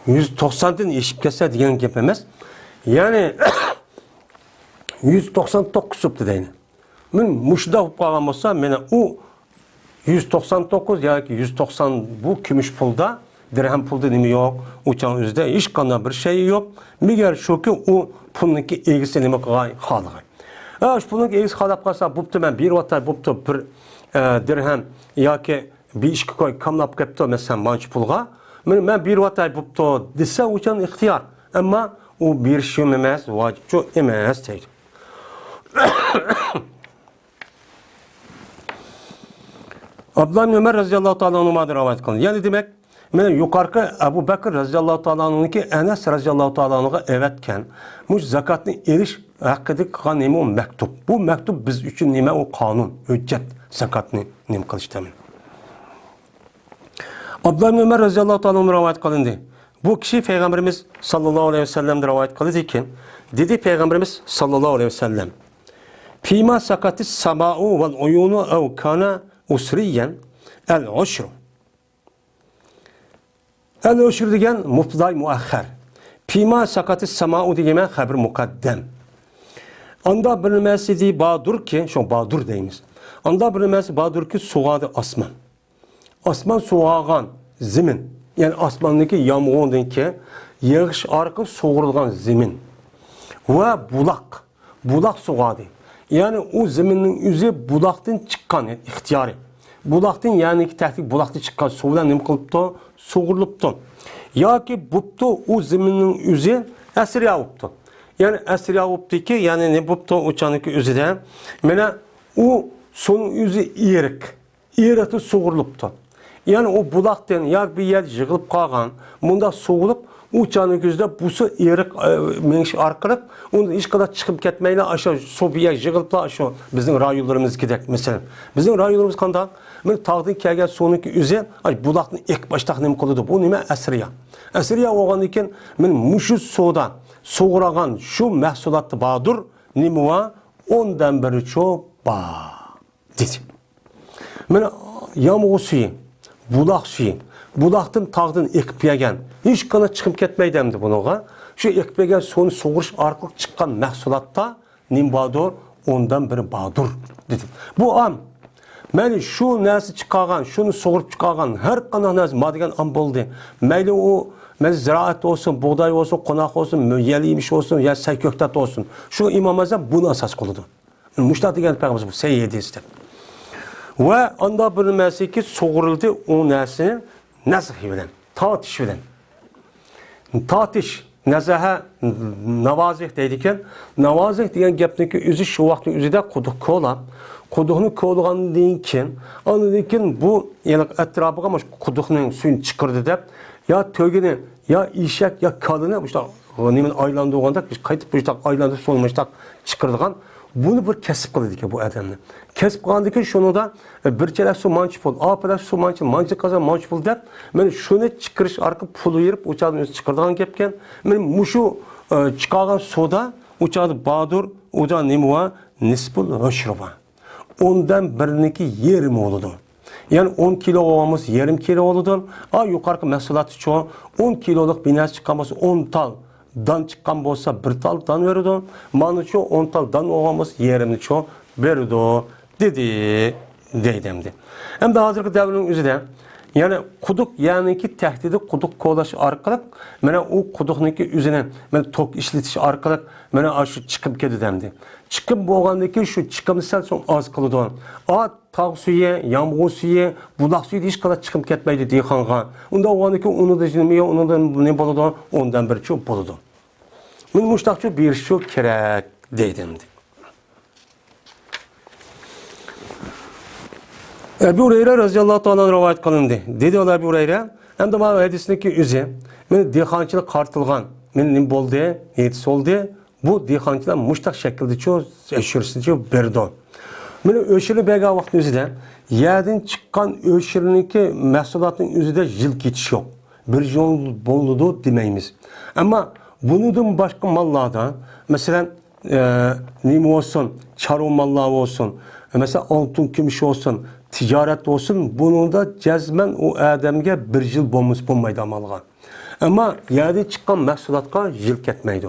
190'dan eşip kesse diyen gep emas. Yani 199 boptu deyni. Men muşda bop qalgan bolsa, mene o 199 yoki 190 bu kümüş pulda, dirhem pulda nima yo'q, uçan üzerinde hech qanday bir şey yok. Meğer şoki o pulniki egisi nima qilgan xalqi. Şu pulniki egisi xalab qalsa, boptu men bir vatay boptu bir dirhem yoki bir ishki koy kamlab kepti mesela manç pulga. Men bir vatay boptu desa uçan ixtiyor. Ama o bir şey emas, vacipçi emas deydi. Abdullah bin Ömer radıyallahu ta'ala anhuma rivayet kılındı. Yani demek, mene yukarı Ebu Bekir radıyallahu ta'ala anh'ınki Enes radıyallahu ta'ala anh'a evetken, muş zakatını eriş hakkıdaki kılan neymi o mektup. Bu mektup biz için neymi o kanun, hüccet zakatını neymi kılıçtamin. Abdullah bin Ömer radıyallahu ta'ala anh'a rivayet kılındı. Bu kişi Peygamberimiz sallallahu aleyhi ve sellem'de rivayet kılındı iken, dedi Peygamberimiz sallallahu aleyhi ve sellem, Pima sakatis sama'u vel uyunu ev kana usriyen el-ushru. El-ushru degen mubtadai muahhar. Pima sakatis sama'u degeme haber mukaddem. Anda bilinmesi di badur ki, şu badur deyimiz. Anda bilinmesi badur ki suğadı asman. Asman suğağan zemin. Yani asmandaki yağmurun ki yağış arka soğurulgan zemin. Ve bulak. Bulak suğadı. Yani o zeminin yüzü bulaktan çıkan ihtiyarı. Bulaktan yani ki tehdik bulaktan çıkan soğudan ne kılıptı? Soğuruluptu. Ya ki buptu o zeminin yüzü esir yağıptı. yani asriya oluptu ki, yani ne buptu uçanıki üzüde, mena o sonun yüzü iyirik, iyireti soğurluptu. Yani o bulaktan ya bir yer yığılıp kalgan, bunda soğulup, uçanın gözde busu iyirik menş arkalık, onu hiç kadar çıkıp ketmeyle aşağı sobiye yığılıp da aşağı bizim rayollarımız gidek mesela. Bizim rayollarımız kanda, ben tağdın kelgen sonunki üzü, bulakın ilk başta ne kılıdı, bu nime asriya. Asriya oğan iken, ben muşu soğudan, soğuragan şu mehsulatı bağdır, nimuva ondan beri çok bağ, dedim. Ben yağmur suyu, bulak suyu, bulaqdan tağdan ekpiyegen, hiç kana çıkıp ketmeydemdi bunuğa. Şu ekpiyegen sonu soğuruş arkalık çıkan mehsulatta nim bağdır, ondan beri bağdır, dedim. Bu am, meyli şu nesi çıkargan, şunu soğurup çıkargan, her kanaq nesi madigen am boldu. Meyli o, meyli ziraat olsun, buğday olsun, konak olsun, yeliymiş olsun, ya sayköktat olsun. Şu İmam Azam bunu asas kılıdı. Muştat degen peygamberimiz bu, seyyedi işte. Ve anda bilinmesi ki soğuruldu o nesinin nezhi bilen, tatış bilen. Tatış, nezaha navazih deydiken, navazih degen gepniki üzü şu vaktin üzü de kuduk kola. Kuduğunu koğulğanı deyinken, onu deyinken bu yani etrafıga ama kuduğunun suyunu çıkırdı deyip, ya tögeni, ya işek, ya kadını, işte nemin aylandı oğanda, kayıtıp işte aylandı solmuştak çıkırdıgan, bunu bir kesip kıldı ki bu adamı. Kesip kıldı ki şunu da bir çelek su mançı bul, apelek su mançı kazan mançı bul deyip, ben şunu çıkırış arka pulu yerip uçağın üstü çıkırdıgan gepken, ben muşu çıkargan suda uçağı bağdır, uçağın nemuva nisbul höşrüva. Ondan biriniki yerim oldu. Yani 10 kilo olmamız yarım kilo oldu. Yukarı mesulatı çoğu 10 kiloluk binası çıkaması 10 tal dan çıkan olsa bir tal dan verirdi. Manı çoğu 10 tal dan olmamız yerimli çoğu verirdi dedi deydimdi. Hem de hazırki devrin üzerinde yani kuduk yani ki tehdidi kuduk kovalaşı arkalık mene o kudukniki üzerine mene tok işletiş arkalık mene aşı çıkıp kedi demdi. Çıkıp boğandaki şu çıkımsal son az kılıdı. Tağ suyu, yağmur suyu, bulak suyu hiç kadar çıkıp ketmeydi diye kanğa. Onda oğandaki onu da jinmiye, onu da ne boludu, ondan bir çok boludu. Men muştakçı bir şu kerek deydimdi. Ebu Hureyre radıyallahu ta'ala rivayet kılındı. Dedi ola Ebu Hureyre, hem de bana hadisindeki üzü, men dehqançılık kartılgan, men ne boldu, yetisi oldu. Bu dehqançılar muştak şekilde çoğu öşürüsü çoğu berdi. Men öşürü bega vakti üzüde, yerden çıkan öşürününki mehsulatın üzüde yıl geçiş yok. Bir yol boldu demeyimiz. Ama bunun başka mallarda, mesela neymi olsun, çarı mallar olsun, mesela altın gümüş olsun, ticaret olsun, bunun da cezmen o adamga bir yıl bulmaydı amalga. Ama yerden çıkan mehsulatka yıl ketmeydi.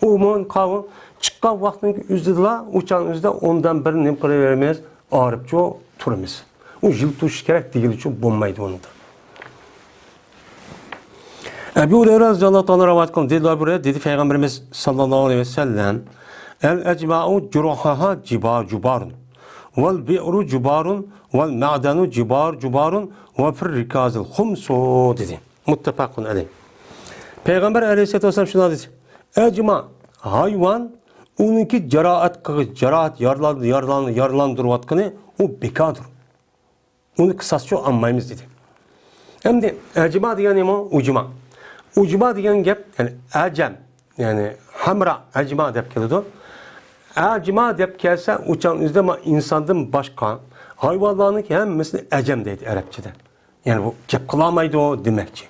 Umum kavun çıkan vaktin üzüdüla, uçağın üzüde ondan bir nem kıra vermez, ağrıp çoğu turumuz. O yıl tuş gerek değil için bulmaydı onu da. Ebu Hureyre radıyallahu anh rivayet kılın. Dediler buraya, dedi Peygamberimiz sallallahu aleyhi ve sellem, el-ecma'u curuhaha cibarun, vel bi'ru cibarun, vel ma'danu cibarun, ve firrikazil khumsu dedi. Muttefakun aleyh. Peygamber aleyhisselatü vesselam şuna dedi. Ecma, hayvan, onunki cerahat yaralandırıvatkını o bekadır. Onu kısasça anmayımız dedi. Hem de ecma diyen ne o? Ucma. Ucma diyen gep, yani acem, yani hamra ecma deyip geliyordu. Ecma deyip gelse uçağın üzerinde ama insandan başka hayvanların ki hem mesela ecem deydi Arapçada. Yani bu gep kılamaydı o demekçi.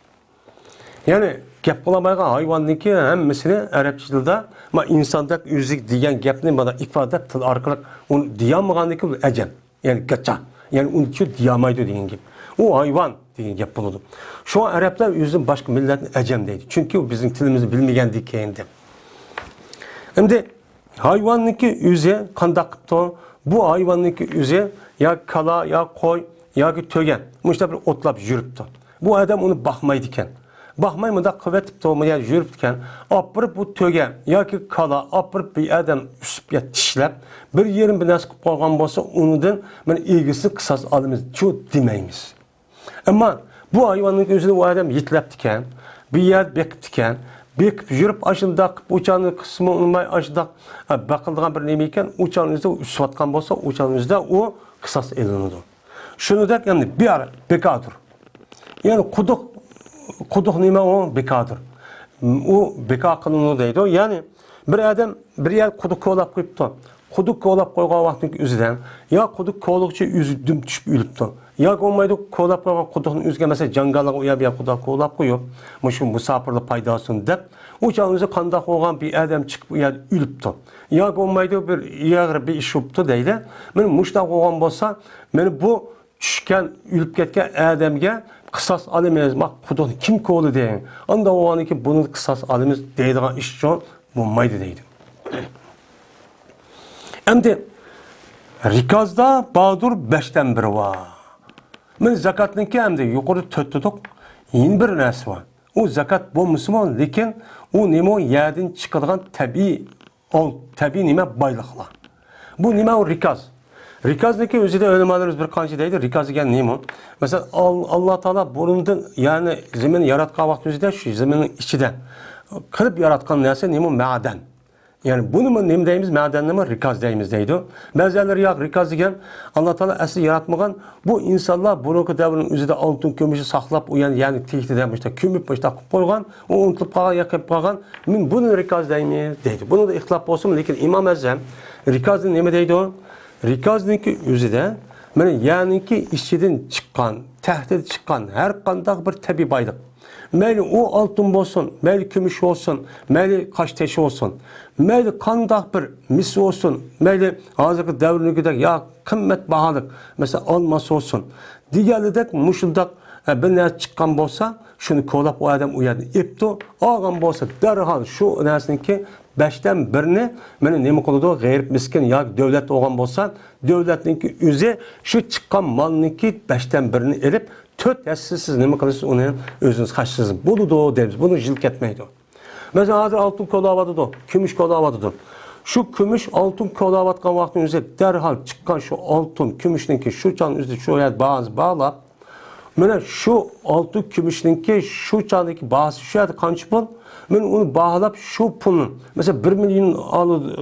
Yani gep kılamayla hayvanların ki hem mesela Arapçada ama insanda üzük diyen gepni bana ifade tıl arkalık onu diyemeyendeki bu ecem. Yani gaça. Yani onu için diyamaydı diyen gibi. O hayvan diye yapıldı. Şu an Araplar yüzün başka milletin ecemdeydi. Çünkü o bizim tilimizi bilmeyen dikeyindi. Hem de hayvanlık yüze kandakto bu hayvanlık yüze ya kala ya koy ya ki tögen. İşte bir otlap yürüptü. Bu adam onu bakmaydıken. Bakmayma da kuvvet olmaya yürüptüken apırıp bu töge ya ki kala apırıp bir adam üstüne tişlep bir yerin bir nasip koygan olsa onundan ben ilgisi kısas alımız çok demeyimiz. Ama bu hayvanın gözünde o adam yitleptiken, bir yer bektiken, bekip yürüp aşındak, uçağını kısmı olmay aşındak bakıldığan bir neymi eken, uçağın üzerinde üsvatkan bolsa, uçağın üzerinde o kısas elinidi. Şunu da yani bir ara bekadır. Yani kuduk neyme o bekadır. O beka kılınır deydi o. Yani bir adam bir yer kuduk kovalap koyuptu. Kuduk kovalap koygan vaktin üzüden ya kuduk kovalukçu üzü düm düşüp ülüptü. Ya olmaydı kovalap koygan kudukun üzge mesela cangalığa uya bir kuduk kovalap koyup şu musafirli paydasını deyip uçağınızı kanda koygan bir adam çıkıp uya ülüptü. Ya olmaydı bir iş yaptı deydi. Benim muşta koygan bolsa beni bu düşken ülüp ketken adamga kısas alımız bak kuduk kim kovalı deyin. Anda o anı ki bunu kısas alımız deydiğin iş için bulmaydı deydi. Endi rikazda Bahadur 5'ten biri var. Men zakatniki endi yukarı töttüdük. Yeni bir nersi var. O zakat bu Müslüman lekin o nemo yerden çıkadigan tabii nime baylıqlar. Bu nime o rikaz. Rikazniki özüde ölümalarımız bir kançı deydi. Rikaz degen nemo? Mesela Allah Teala burundan yani zemini yaratkan vakti özüde şu zeminin içinden kırıp yaratkan nerse nemo maden. Yani bunu mu nem deyimiz, madenle mi rikaz deyimiz deydi. Bazıları ya rikaz degen Allah Teala asli yaratmagan bu insanlar burunki devrinin üzerinde altın kömüşü saklap uyan yani tehdi demişler. Kümüp başta koygan, o unutulup kalan yakıp kalan. Men bunu rikaz deyimiz deydi. Bunu da ihtilaf olsun lekin İmam Azam rikaz nemi deydi o? Rikaz'ınki üzerinde yani ki işçiden çıkan, tehdit çıkan her kandak bir tabi baylık. Meyli o altın olsun, meyli gümüş olsun, meyli kaş teşi olsun, meyli kandak bir mis olsun, meyli hazırki devrine ya kıymet bahalık, mesela alması olsun. Diğerli muşuldak bir nerede çıkan olsa, şunu kolap o adam uyadı. İpto, ağam olsa derhal şu nersinki 5'ten birini, beni nemi koludu, gayrip miskin ya devlet oğan olsa, devletinki üzü şu çıkan malınki 5'ten birini edip, töt siz nemi kılıyorsunuz onu özünüz kaçsızın. Bunu da o deriz, bunu jilk etmeydi o. Mesela hazır altın kolu avadıdı o, gümüş kolu avadıdı. Şu gümüş altın kolu avatkan vaktin üzü derhal çıkan şu altın gümüşünki şu can üzü şu yer bazı bağlap, Mene şu altı gümüşünki şu çağdaki bazı şu yerde kançı pul, men onu bağlap şu pulun mesela 1 milyon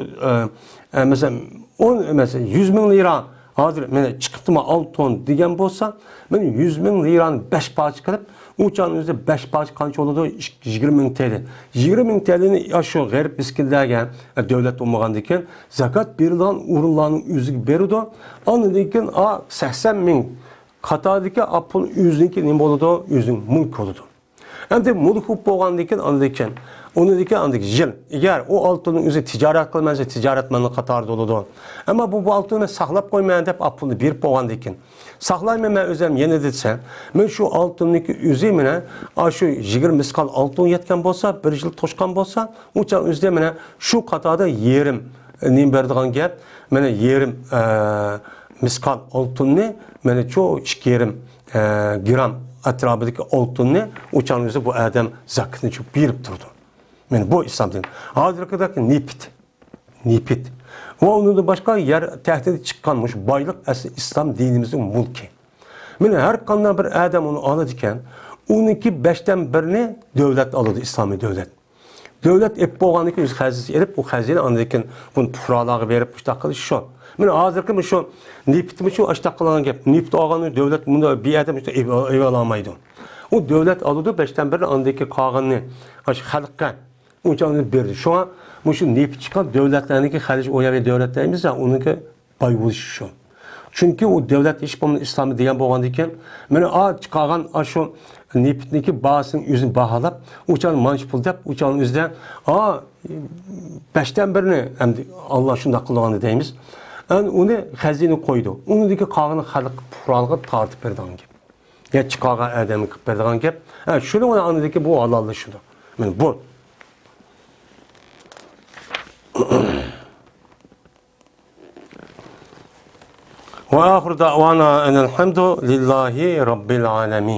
mesela 100 bin lira hazır mene çıktı mı altın degen bolsa men 100 bin liranın 5 parça kılıp uçağın üzerinde 5 parça kançı oldu 20 bin TL. 20 bin TL'ni aşağı garip biskillerge devlet olmagan deken zakat berilen urunlarının üzü beridi. Anı deken 80 bin Katadaki apın yüzünki ne oldu? Yüzün mülk oldu. Hem de mülk boğan diken andıkken, onu diken andık jil. Eğer o altının yüzü ticaret kılmazsa ticaretmanlık katarda oldu. Ama bu altını saklap koymayan hep apını bir boğan diken. Saklaymayan özlem yeni dedsen, ben şu altındaki yüzümüne, şu 20 miskal altın yetken bolsa, bir yıl toşkan bolsa, uçan yüzümüne şu katada yerim, neyim berdiğin gep, mene yerim, miskal altını mene çoğu 2 gram etrafındaki altını uçan yüzü bu adam zakatını çok birip durdu. Yani bu İslam dini. Hazırlıkdaki nipit. Ve onun da başka yer tehdidi çıkanmış baylık asli İslam dinimizin mülki. Yani her kandan bir adam onu alırken onunki 5'ten birini devlet alırdı İslami devlet. Devlet hep boğanı ki yüz xəzisi edip bu xəzini anlayırken bunu pufralağı verip iştaqılı şu. Men hazırkı şu niptimi şu iştaqılanan gep. Nipt ağanı devlet bunda bir adam işte ev alamaydı. O devlet alırdı 5'ten birini anlayırken qağını xalqqa uçanı verdi. Şu an şu nipt çıkan devletlerindeki xarici oyavi devletlerimiz de onunki bayvuluş şu. Çünkü o devlet hiç bunun İslam'ı diyen boğandayken men çıkan şu niptniki bağısının yüzünü bağalap uçağın manşpul deyip uçağın yüzünden 5'ten birini hem de Allah şunda kılığanı deyimiz. Yani onu xəzini koydu. Onu deki qağını xalq puralığı tartıb berdiğin gep. Ya çıkağa adamı berdiğin gep. Şunu ona anladı ki bu Allah'lı şunu. Yani bu. Ve ahir da'vana enelhamdu lillahi rabbil alemin.